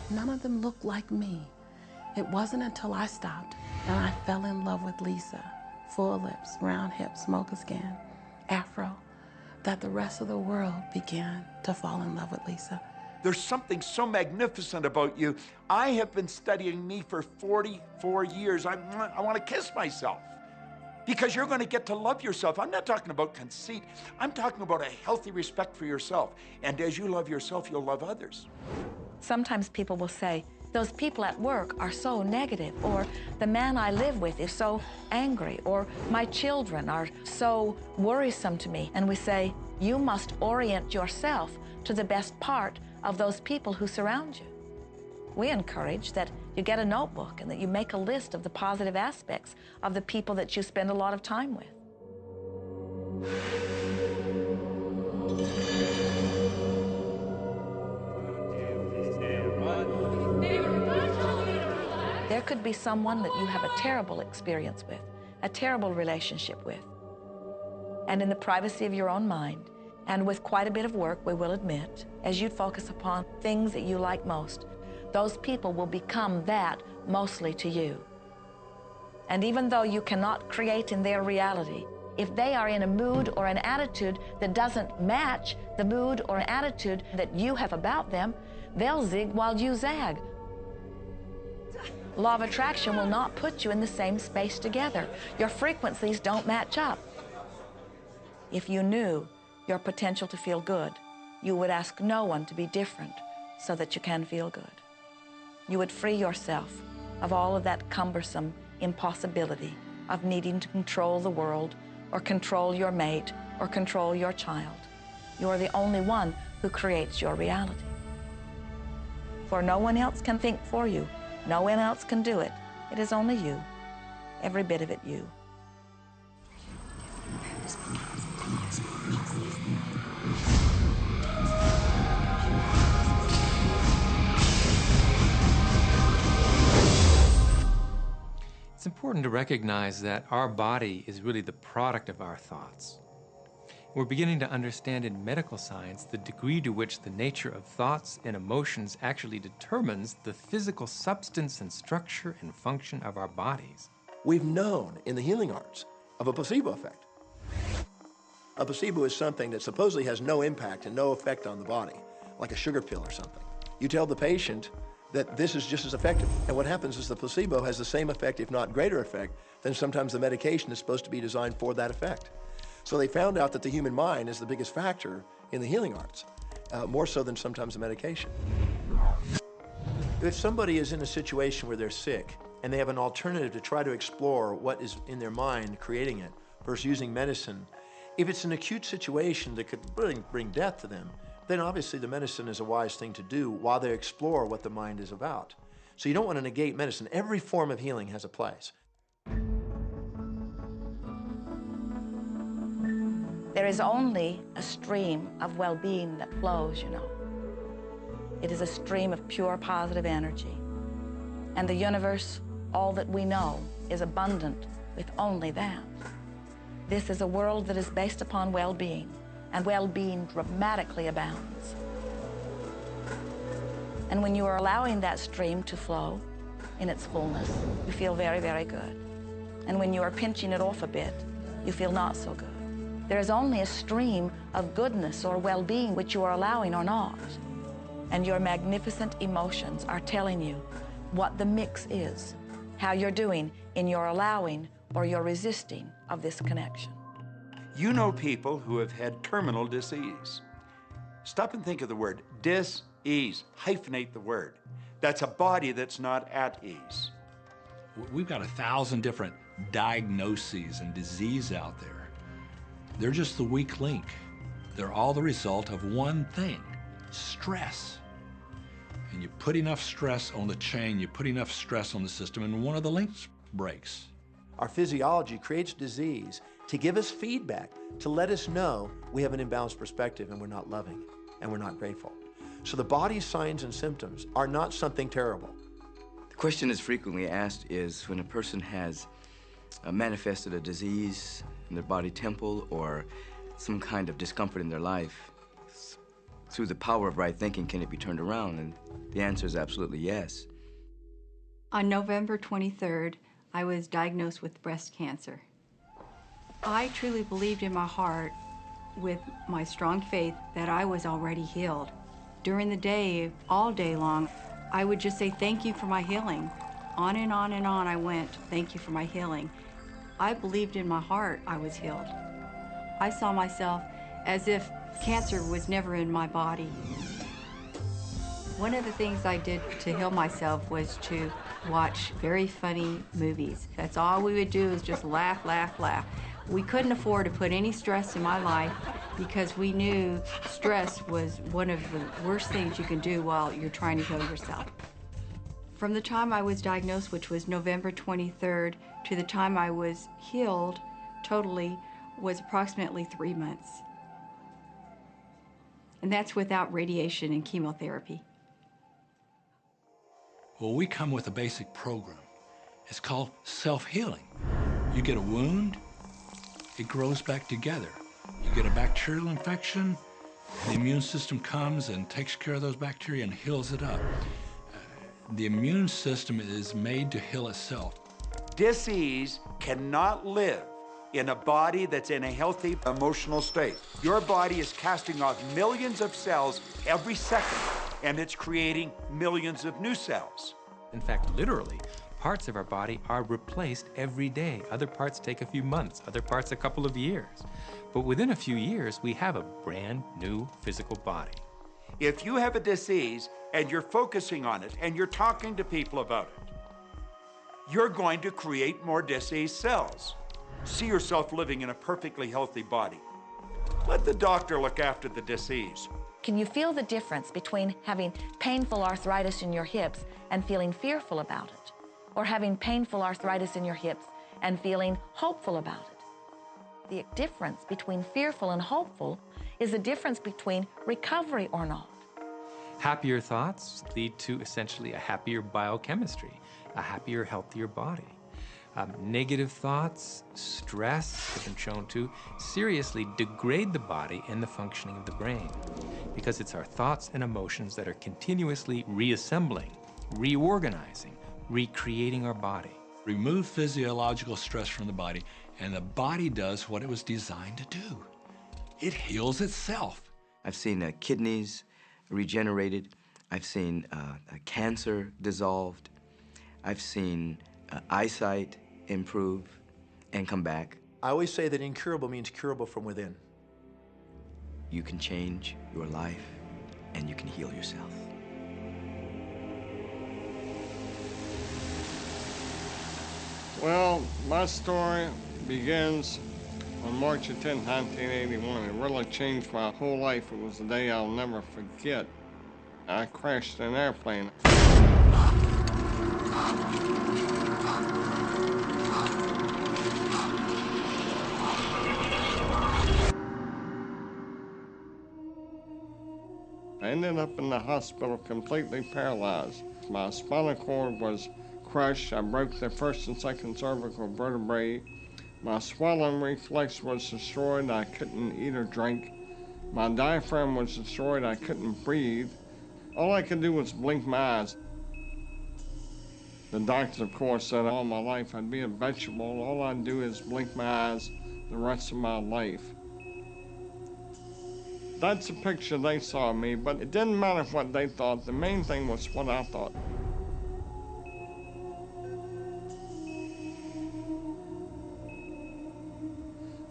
none of them looked like me. It wasn't until I stopped and I fell in love with Lisa, full lips, round hips, mocha skin, afro, that the rest of the world began to fall in love with Lisa. There's something so magnificent about you. I have been studying me for 44 years. I want to kiss myself because you're going to get to love yourself. I'm not talking about conceit. I'm talking about a healthy respect for yourself. And as you love yourself, you'll love others. Sometimes people will say, those people at work are so negative, or the man I live with is so angry, or my children are so worrisome to me. And we say, you must orient yourself to the best part of those people who surround you. We encourage that you get a notebook and that you make a list of the positive aspects of the people that you spend a lot of time with. There could be someone that you have a terrible experience with, a terrible relationship with. And in the privacy of your own mind, and with quite a bit of work, we will admit, as you focus upon things that you like most, those people will become that mostly to you. And even though you cannot create in their reality, if they are in a mood or an attitude that doesn't match the mood or an attitude that you have about them, they'll zig while you zag. Law of attraction will not put you in the same space together. Your frequencies don't match up. If you knew your potential to feel good, you would ask no one to be different so that you can feel good. You would free yourself of all of that cumbersome impossibility of needing to control the world or control your mate or control your child. You are the only one who creates your reality. For no one else can think for you. No one else can do it. It is only you, every bit of it you. It's important to recognize that our body is really the product of our thoughts. We're beginning to understand in medical science the degree to which the nature of thoughts and emotions actually determines the physical substance and structure and function of our bodies. We've known in the healing arts of a placebo effect. A placebo is something that supposedly has no impact and no effect on the body, like a sugar pill or something. You tell the patient that this is just as effective, and what happens is the placebo has the same effect, if not greater effect, than sometimes the medication is supposed to be designed for that effect. So they found out that the human mind is the biggest factor in the healing arts. more so than sometimes the medication. If somebody is in a situation where they're sick and they have an alternative to try to explore what is in their mind creating it versus using medicine, if it's an acute situation that could bring death to them, then obviously the medicine is a wise thing to do while they explore what the mind is about. So you don't want to negate medicine. Every form of healing has a place. There is only a stream of well-being that flows, you know. It is a stream of pure positive energy. And the universe, all that we know, is abundant with only that. This is a world that is based upon well-being, and well-being dramatically abounds. And when you are allowing that stream to flow in its fullness, you feel very, very good. And when you are pinching it off a bit, you feel not so good. There is only a stream of goodness or well-being which you are allowing or not. And your magnificent emotions are telling you what the mix is, how you're doing in your allowing or your resisting of this connection. You know people who have had terminal disease. Stop and think of the word dis-ease. Hyphenate the word. That's a body that's not at ease. We've got 1,000 different diagnoses and disease out there. They're just the weak link. They're all the result of one thing, stress. And you put enough stress on the chain, you put enough stress on the system, and one of the links breaks. Our physiology creates disease to give us feedback, to let us know we have an imbalanced perspective and we're not loving and we're not grateful. So the body's signs and symptoms are not something terrible. The question that's frequently asked is when a person has manifested a disease in their body temple or some kind of discomfort in their life, through the power of right thinking, can it be turned around? And the answer is absolutely yes. On November 23rd, I was diagnosed with breast cancer. I truly believed in my heart, with my strong faith, that I was already healed. During the day, all day long, I would just say, thank you for my healing. On and on and on I went, thank you for my healing. I believed in my heart I was healed. I saw myself as if cancer was never in my body. One of the things I did to heal myself was to watch very funny movies. That's all we would do is just laugh, laugh, laugh. We couldn't afford to put any stress in my life because we knew stress was one of the worst things you can do while you're trying to heal yourself. From the time I was diagnosed, which was November 23rd, to the time I was healed totally was approximately 3 months. And that's without radiation and chemotherapy. Well, we come with a basic program. It's called self-healing. You get a wound, it grows back together. You get a bacterial infection, the immune system comes and takes care of those bacteria and heals it up. The immune system is made to heal itself. Dis-ease cannot live in a body that's in a healthy emotional state. Your body is casting off millions of cells every second, and it's creating millions of new cells. In fact, literally, parts of our body are replaced every day. Other parts take a few months, other parts a couple of years. But within a few years, we have a brand new physical body. If you have a disease and you're focusing on it and you're talking to people about it, you're going to create more disease cells. See yourself living in a perfectly healthy body. Let the doctor look after the disease. Can you feel the difference between having painful arthritis in your hips and feeling fearful about it, or having painful arthritis in your hips and feeling hopeful about it? The difference between fearful and hopeful is the difference between recovery or not. Happier thoughts lead to essentially a happier biochemistry, a happier, healthier body. Negative thoughts, stress, has been shown to seriously degrade the body and the functioning of the brain, because it's our thoughts and emotions that are continuously reassembling, reorganizing, recreating our body. Remove physiological stress from the body, and the body does what it was designed to do. It heals itself. I've seen kidneys regenerated. I've seen cancer dissolved. I've seen eyesight improve and come back. I always say that incurable means curable from within. You can change your life and you can heal yourself. Well, my story begins on March 10, 1981. It really changed my whole life. It was a day I'll never forget. I crashed an airplane. I ended up in the hospital completely paralyzed. My spinal cord was crushed. I broke the first and second cervical vertebrae. My swallowing reflex was destroyed. I couldn't eat or drink. My diaphragm was destroyed. I couldn't breathe. All I could do was blink my eyes. The doctors, of course, said all my life I'd be a vegetable. All I'd do is blink my eyes the rest of my life. That's the picture they saw of me, but it didn't matter what they thought. The main thing was what I thought.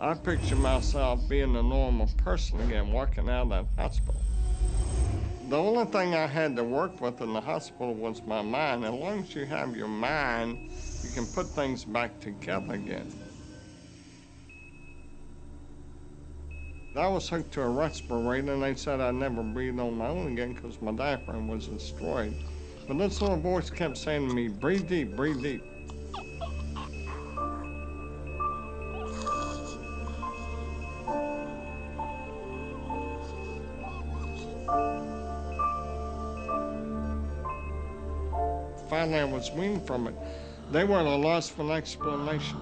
I pictured myself being a normal person again, walking out of that hospital. The only thing I had to work with in the hospital was my mind. As long as you have your mind, you can put things back together again. I was hooked to a respirator, and they said I'd never breathe on my own again because my diaphragm was destroyed. But this little voice kept saying to me, breathe deep, breathe deep. Finally, I was weaned from it. They were at a loss for an explanation.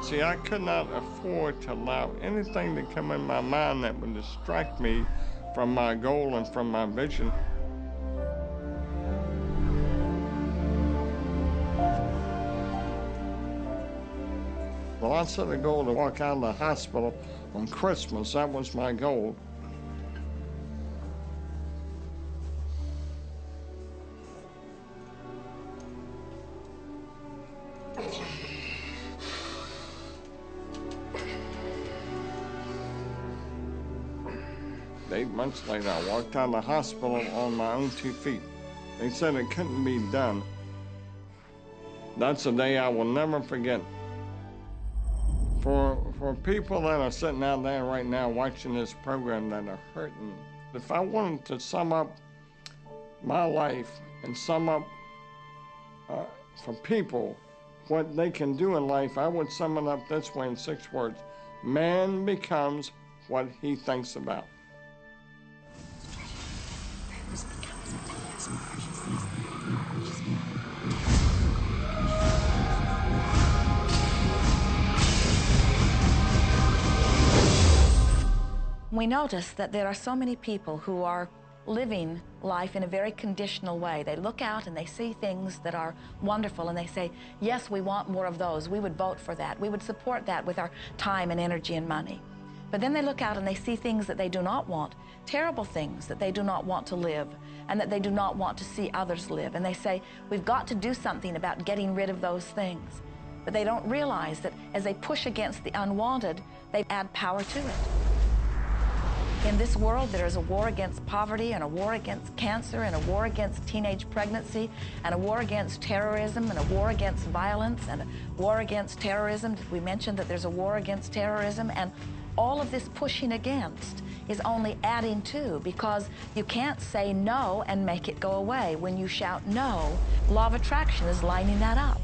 See, I could not afford to allow anything to come in my mind that would distract me from my goal and from my vision. Well, I set a goal to walk out of the hospital on Christmas. That was my goal. Months later, I walked out of the hospital on my own 2 feet. They said it couldn't be done. That's a day I will never forget. For people that are sitting out there right now watching this program that are hurting, if I wanted to sum up my life and sum up for people what they can do in life, I would sum it up this way in 6 words. Man becomes what he thinks about. We notice that there are so many people who are living life in a very conditional way. They look out and they see things that are wonderful and they say, yes, we want more of those. We would vote for that. We would support that with our time and energy and money. But then they look out and they see things that they do not want, terrible things that they do not want to live and that they do not want to see others live. And they say, we've got to do something about getting rid of those things. But they don't realize that as they push against the unwanted, they add power to it. In this world, there is a war against poverty and a war against cancer and a war against teenage pregnancy and a war against terrorism and a war against violence and a war against terrorism. Did we mention that there's a war against terrorism? And all of this pushing against is only adding to, because you can't say no and make it go away. When you shout no, law of attraction is lining that up.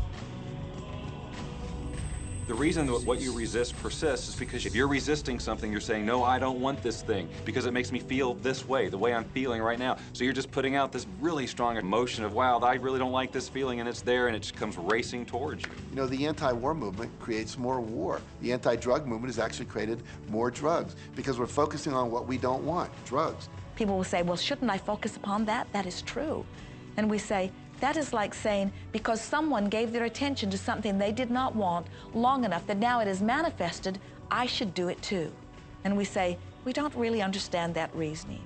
The reason that what you resist persists is because if you're resisting something, you're saying, no, I don't want this thing because it makes me feel this way, the way I'm feeling right now. So you're just putting out this really strong emotion of, wow, I really don't like this feeling, and it's there, and it just comes racing towards you. You know, the anti-war movement creates more war. The anti-drug movement has actually created more drugs because we're focusing on what we don't want, drugs. People will say, well, shouldn't I focus upon that? That is true. And we say, that is like saying, because someone gave their attention to something they did not want long enough that now it is manifested, I should do it too. And we say, we don't really understand that reasoning.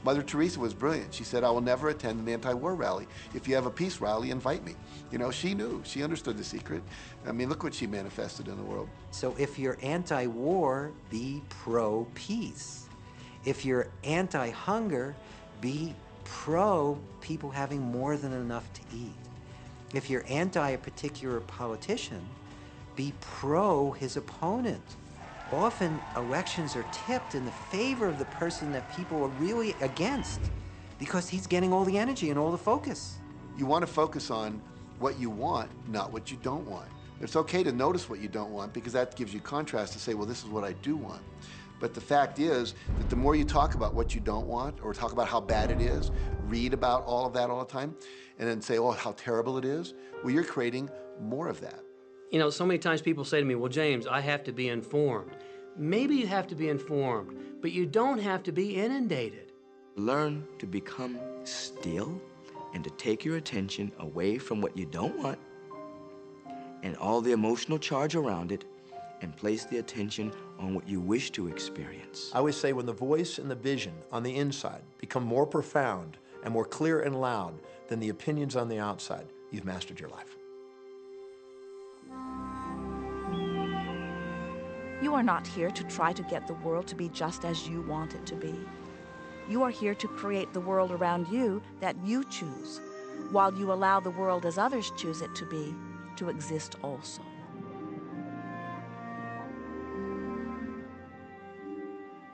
Mother Teresa was brilliant. She said, I will never attend an anti-war rally. If you have a peace rally, invite me. You know, she knew. She understood the secret. I mean, look what she manifested in the world. So if you're anti-war, be pro-peace. If you're anti-hunger, be pro people having more than enough to eat. If you're anti a particular politician, be pro his opponent. Often elections are tipped in the favor of the person that people are really against because he's getting all the energy and all the focus. You want to focus on what you want, not what you don't want. It's okay to notice what you don't want because that gives you contrast to say, well, this is what I do want. But the fact is that the more you talk about what you don't want or talk about how bad it is, read about all of that all the time, and then say, oh, how terrible it is, well, you're creating more of that. You know, so many times people say to me, well, James, I have to be informed. Maybe you have to be informed, but you don't have to be inundated. Learn to become still and to take your attention away from what you don't want and all the emotional charge around it and place the attention on what you wish to experience. I always say when the voice and the vision on the inside become more profound and more clear and loud than the opinions on the outside, you've mastered your life. You are not here to try to get the world to be just as you want it to be. You are here to create the world around you that you choose, while you allow the world as others choose it to be, to exist also.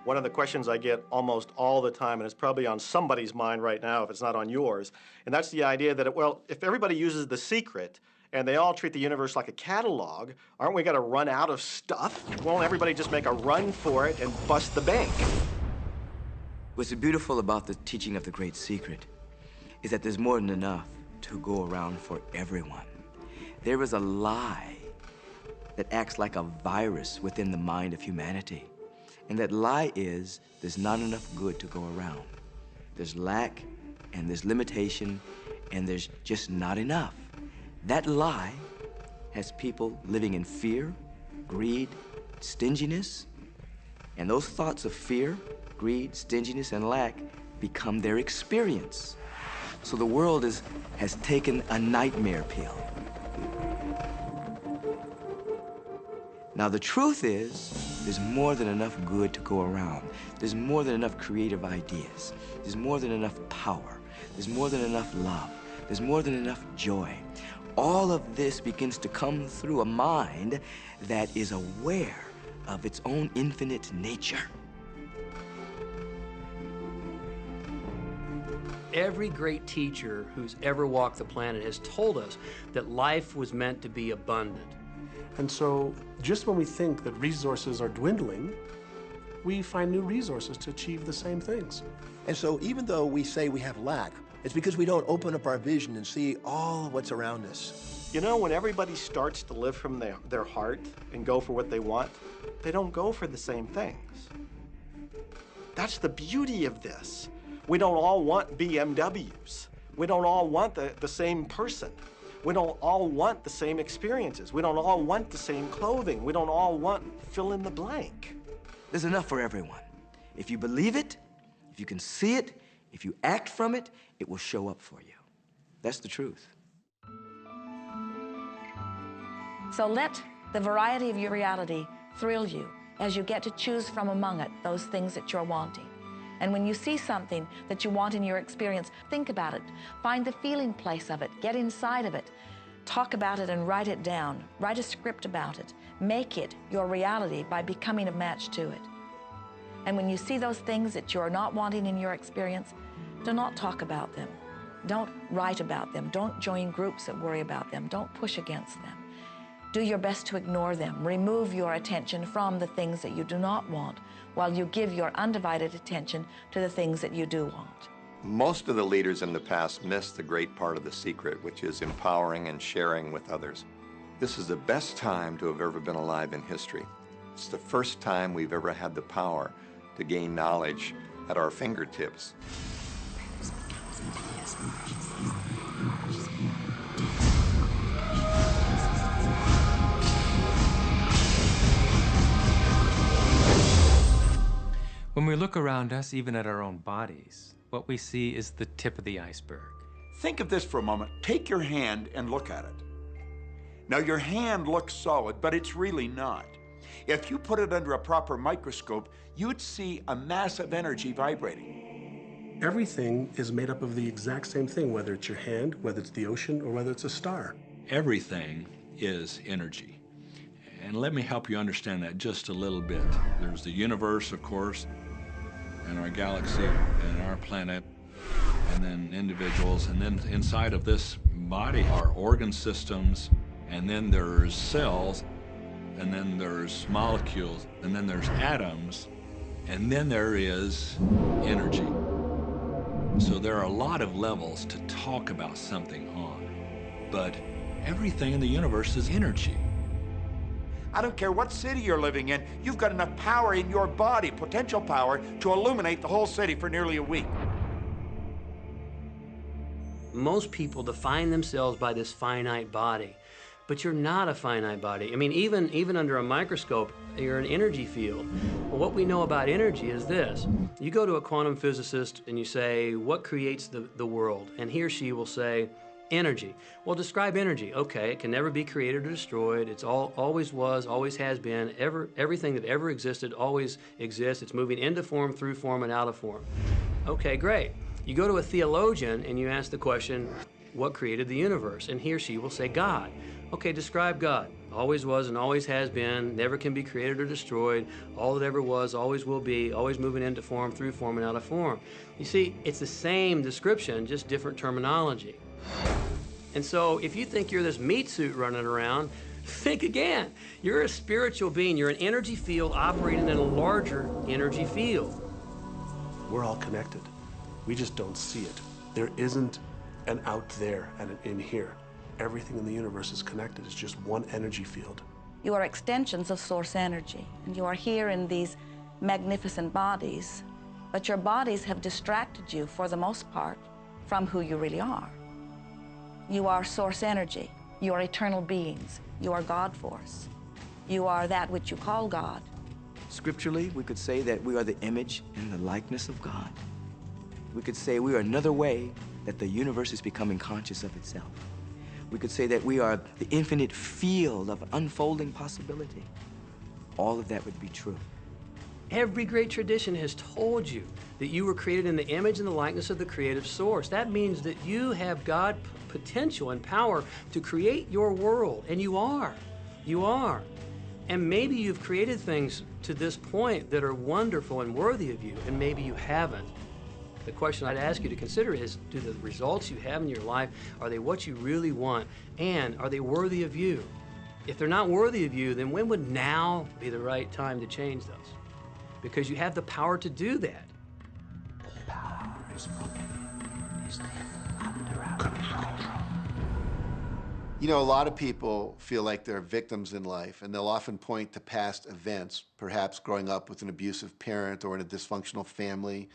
One of the questions I get almost all the time, and it's probably on somebody's mind right now if it's not on yours, and that's the idea that, well, if everybody uses The Secret and they all treat the universe like a catalog, aren't we going to run out of stuff? Won't everybody just make a run for it and bust the bank? What's beautiful about the teaching of the Great Secret is that there's more than enough to go around for everyone. There is a lie that acts like a virus within the mind of humanity. And that lie is there's not enough good to go around. There's lack, and there's limitation, and there's just not enough. That lie has people living in fear, greed, stinginess, and those thoughts of fear, greed, stinginess, and lack become their experience. So the world has taken a nightmare pill. Now, the truth is, there's more than enough good to go around. There's more than enough creative ideas. There's more than enough power. There's more than enough love. There's more than enough joy. All of this begins to come through a mind that is aware of its own infinite nature. Every great teacher who's ever walked the planet has told us that life was meant to be abundant. And so just when we think that resources are dwindling, we find new resources to achieve the same things. And so even though we say we have lack, it's because we don't open up our vision and see all of what's around us. You know, when everybody starts to live from their heart and go for what they want, they don't go for the same things. That's the beauty of this. We don't all want BMWs. We don't all want the same person. We don't all want the same experiences. We don't all want the same clothing. We don't all want fill in the blank. There's enough for everyone. If you believe it, if you can see it, if you act from it, it will show up for you. That's the truth. So let the variety of your reality thrill you as you get to choose from among it those things that you're wanting. And when you see something that you want in your experience, think about it. Find the feeling place of it. Get inside of it. Talk about it and write it down. Write a script about it. Make it your reality by becoming a match to it. And when you see those things that you're not wanting in your experience, do not talk about them. Don't write about them. Don't join groups that worry about them. Don't push against them. Do your best to ignore them. Remove your attention from the things that you do not want while you give your undivided attention to the things that you do want. Most of the leaders in the past missed the great part of the secret, which is empowering and sharing with others. This is the best time to have ever been alive in history. It's the first time we've ever had the power to gain knowledge at our fingertips. When we look around us, even at our own bodies, what we see is the tip of the iceberg. Think of this for a moment. Take your hand and look at it. Now, your hand looks solid, but it's really not. If you put it under a proper microscope, you'd see a massive energy vibrating. Everything is made up of the exact same thing, whether it's your hand, whether it's the ocean, or whether it's a star. Everything is energy. And let me help you understand that just a little bit. There's the universe, of course, and our galaxy, and our planet, and then individuals, and then inside of this body are organ systems, and then there's cells, and then there's molecules, and then there's atoms, and then there is energy. So there are a lot of levels to talk about something on, but everything in the universe is energy. I don't care what city you're living in, you've got enough power in your body, potential power, to illuminate the whole city for nearly a week. Most people define themselves by this finite body, but you're not a finite body. I mean, even under a microscope, you're an energy field. Well, what we know about energy is this. You go to a quantum physicist and you say, what creates the world? And he or she will say, energy. Well, describe energy. Okay, it can never be created or destroyed. It's always was, always has been. Everything that ever existed always exists. It's moving into form, through form, and out of form. Okay, great. You go to a theologian and you ask the question, what created the universe? And he or she will say, God. Okay, describe God. Always was and always has been, never can be created or destroyed, all that ever was, always will be, always moving into form, through form, and out of form. You see, it's the same description, just different terminology. And so if you think you're this meat suit running around, think again. You're a spiritual being. You're an energy field operating in a larger energy field. We're all connected. We just don't see it. There isn't an out there and an in here. Everything in the universe is connected. It's just one energy field. You are extensions of source energy, and you are here in these magnificent bodies, but your bodies have distracted you, for the most part, from who you really are. You are source energy. You are eternal beings. You are God force. You are that which you call God. Scripturally, we could say that we are the image and the likeness of God. We could say we are another way that the universe is becoming conscious of itself. We could say that we are the infinite field of unfolding possibility. All of that would be true. Every great tradition has told you that you were created in the image and the likeness of the creative source. That means that you have God potential and power to create your world, and you are. You are. And maybe you've created things to this point that are wonderful and worthy of you, and maybe you haven't. The question I'd ask you to consider is, do the results you have in your life, are they what you really want? And are they worthy of you? If they're not worthy of you, then when would now be the right time to change those? Because you have the power to do that. The power is under our control. You know, a lot of people feel like they're victims in life, and they'll often point to past events, perhaps growing up with an abusive parent or in a dysfunctional family.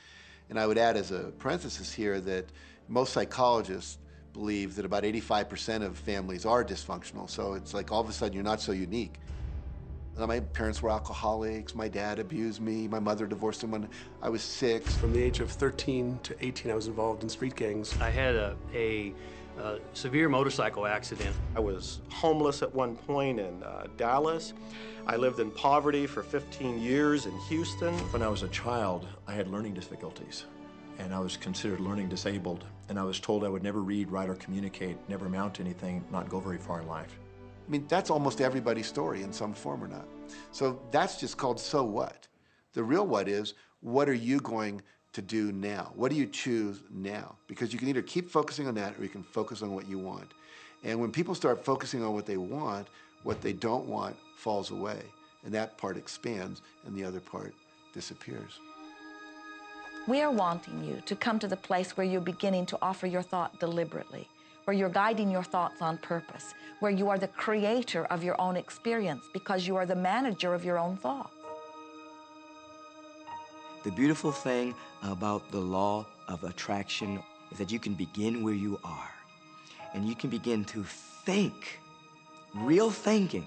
And I would add as a parenthesis here that most psychologists believe that about 85% of families are dysfunctional. So it's like all of a sudden you're not so unique. My parents were alcoholics, my dad abused me, my mother divorced him when I was 6. From the age of 13 to 18, I was involved in street gangs. I had a severe motorcycle accident. I was homeless at one point in Dallas. I lived in poverty for 15 years in Houston. When I was a child, I had learning difficulties, and I was considered learning disabled, and I was told I would never read, write, or communicate, never amount to anything, not go very far in life. I mean, that's almost everybody's story in some form or not. So that's just called so what. The real what is, what are you going to do now? What do you choose now? Because you can either keep focusing on that or you can focus on what you want. And when people start focusing on what they want, what they don't want falls away. And that part expands and the other part disappears. We are wanting you to come to the place where you're beginning to offer your thought deliberately, where you're guiding your thoughts on purpose, where you are the creator of your own experience because you are the manager of your own thoughts. The beautiful thing about the law of attraction is that you can begin where you are, and you can begin to think, real thinking,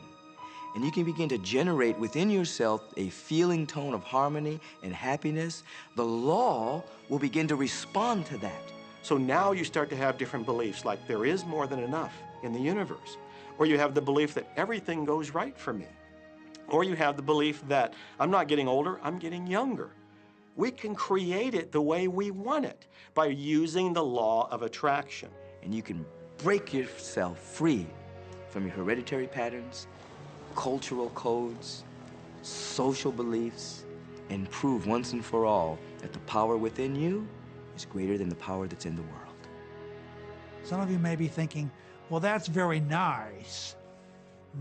and you can begin to generate within yourself a feeling tone of harmony and happiness. The law will begin to respond to that. So now you start to have different beliefs, like there is more than enough in the universe, or you have the belief that everything goes right for me. Or you have the belief that I'm not getting older, I'm getting younger. We can create it the way we want it by using the law of attraction. And you can break yourself free from your hereditary patterns, cultural codes, social beliefs, and prove once and for all that the power within you is greater than the power that's in the world. Some of you may be thinking, well, that's very nice,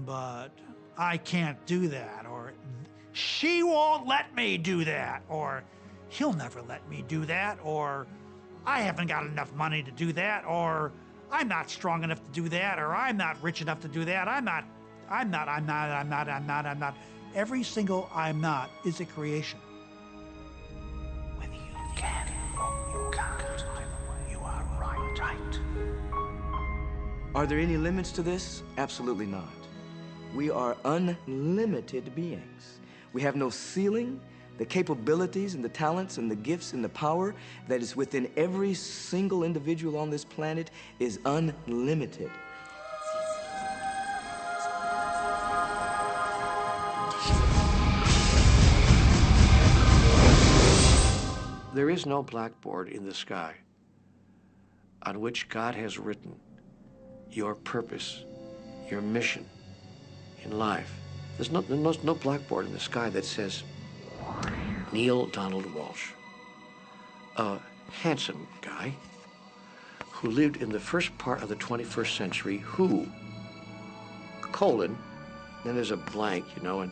but I can't do that, or she won't let me do that, or he'll never let me do that, or I haven't got enough money to do that, or I'm not strong enough to do that, or I'm not rich enough to do that, I'm not. Every single I'm not is a creation. Whether you can or you can't, you are right. Are there any limits to this? Absolutely not. We are unlimited beings. We have no ceiling. The capabilities and the talents and the gifts and the power that is within every single individual on this planet is unlimited. There is no blackboard in the sky on which God has written your purpose, your mission in life. There's no blackboard in the sky that says Neil Donald Walsh, a handsome guy who lived in the first part of the 21st century, who, colon, then there's a blank, you know, and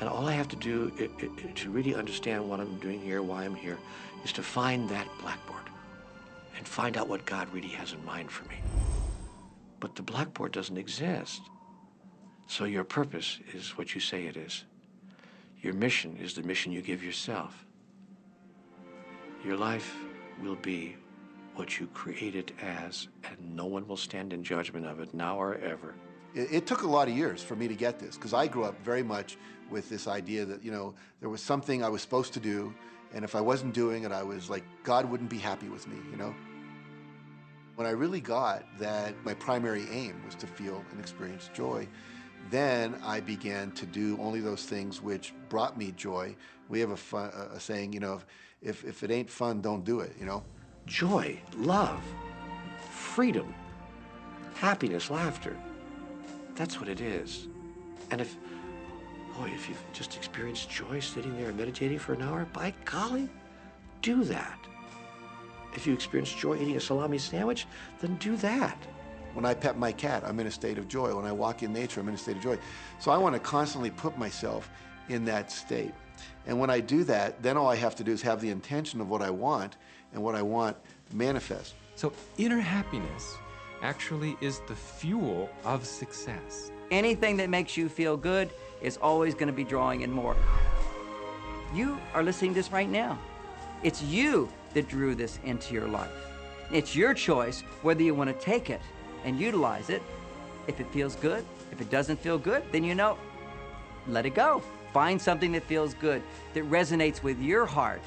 all I have to do to really understand what I'm doing here, why I'm here, is to find that blackboard and find out what God really has in mind for me. But the blackboard doesn't exist. So your purpose is what you say it is. Your mission is the mission you give yourself. Your life will be what you create it as, and no one will stand in judgment of it now or ever. It took a lot of years for me to get this, because I grew up very much with this idea that, you know, there was something I was supposed to do, and if I wasn't doing it, I was like, God wouldn't be happy with me, you know? When I really got that my primary aim was to feel and experience joy, then I began to do only those things which brought me joy. We have a saying, you know, if it ain't fun, don't do it, you know? Joy, love, freedom, happiness, laughter. That's what it is. And if you've just experienced joy sitting there and meditating for an hour, by golly, do that. If you experience joy eating a salami sandwich, then do that. When I pet my cat, I'm in a state of joy. When I walk in nature, I'm in a state of joy. So I want to constantly put myself in that state. And when I do that, then all I have to do is have the intention of what I want, and what I want manifest. So inner happiness actually is the fuel of success. Anything that makes you feel good is always going to be drawing in more. You are listening to this right now. It's you that drew this into your life. It's your choice whether you want to take it and utilize it. If it feels good, if it doesn't feel good, then you know, let it go. Find something that feels good, that resonates with your heart.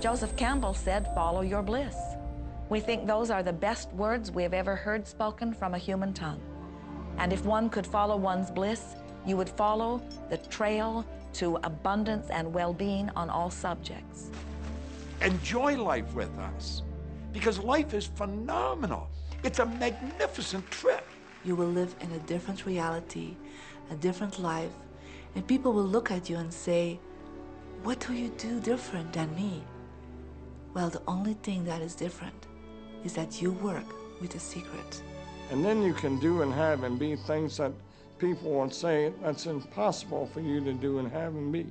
Joseph Campbell said, "Follow your bliss." We think those are the best words we have ever heard spoken from a human tongue. And if one could follow one's bliss, you would follow the trail to abundance and well-being on all subjects. Enjoy life with us, because life is phenomenal. It's a magnificent trip. You will live in a different reality, a different life, and people will look at you and say, "What do you do different than me?" Well, the only thing that is different is that you work with the secret. And then you can do and have and be things that people would say that's impossible for you to do and have and be.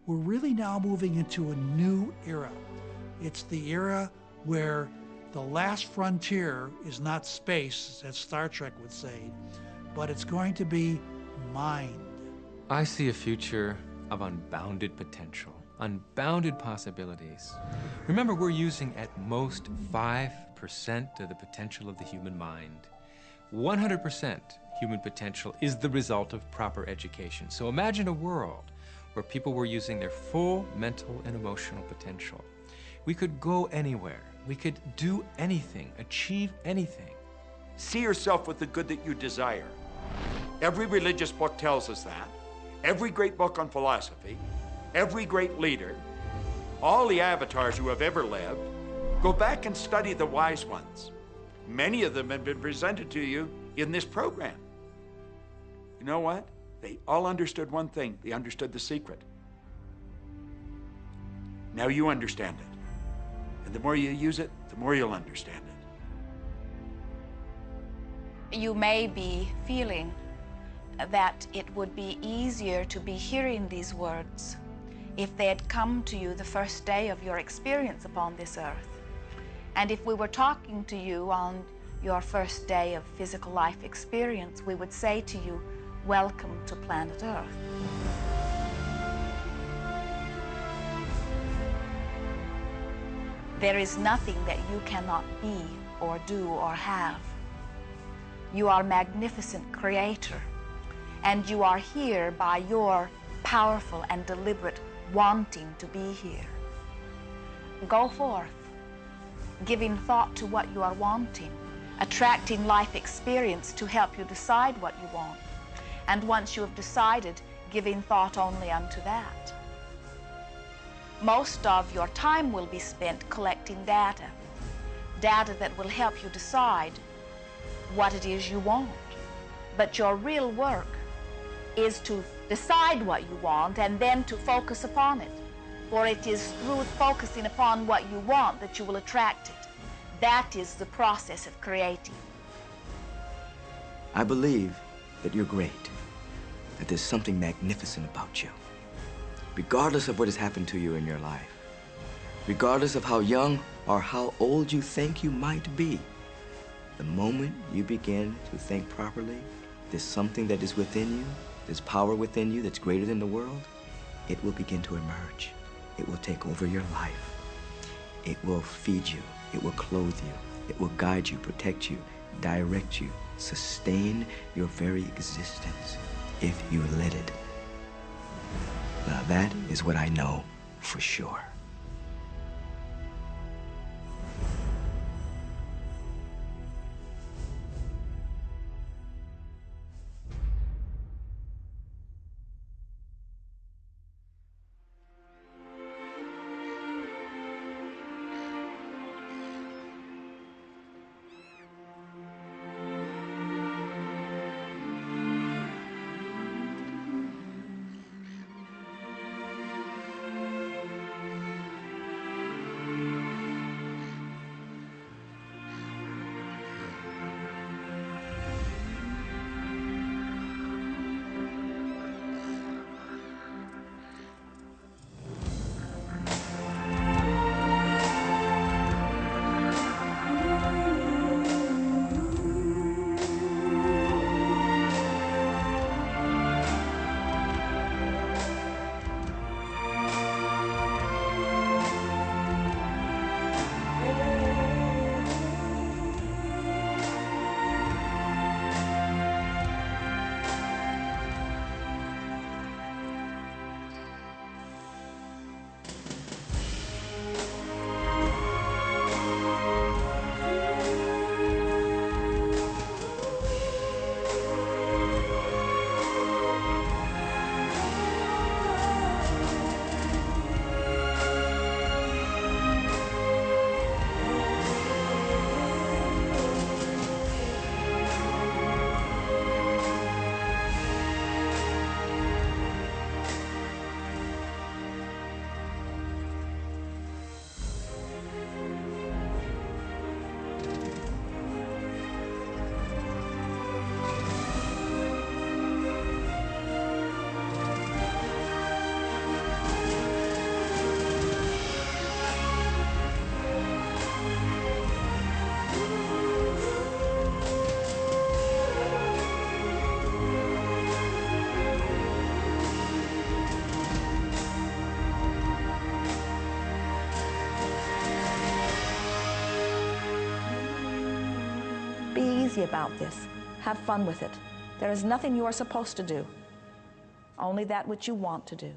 We're really now moving into a new era. It's the era where the last frontier is not space, as Star Trek would say, but it's going to be mind. I see a future of unbounded potential, unbounded possibilities. Remember, we're using at most 5% of the potential of the human mind. 100% human potential is the result of proper education. So imagine a world where people were using their full mental and emotional potential. We could go anywhere, We could do anything, achieve anything. See yourself with the good that you desire. Every religious book tells us that. Every great book on philosophy, every great leader, all the avatars who have ever lived. Go back and study the wise ones. Many of them have been presented to you in this program. You know what? They all understood one thing. They understood the secret. Now you understand it. And the more you use it, the more you'll understand it. You may be feeling that it would be easier to be hearing these words if they had come to you the first day of your experience upon this earth. And if we were talking to you on your first day of physical life experience, we would say to you, welcome to planet Earth. There is nothing that you cannot be or do or have. You are a magnificent creator, and you are here by your powerful and deliberate wanting to be here. Go forth, giving thought to what you are wanting, attracting life experience to help you decide what you want. And once you have decided, giving thought only unto that. Most of your time will be spent collecting data that will help you decide what it is you want. But your real work is to decide what you want and then to focus upon it. For it is through focusing upon what you want that you will attract it. That is the process of creating. I believe that you're great, that there's something magnificent about you. Regardless of what has happened to you in your life, regardless of how young or how old you think you might be, the moment you begin to think properly, there's something that is within you, there's power within you that's greater than the world, it will begin to emerge. It will take over your life. It will feed you. It will clothe you. It will guide you, protect you, direct you, sustain your very existence if you let it. Now that is what I know for sure. About this. Have fun with it. There is nothing you are supposed to do, only that which you want to do.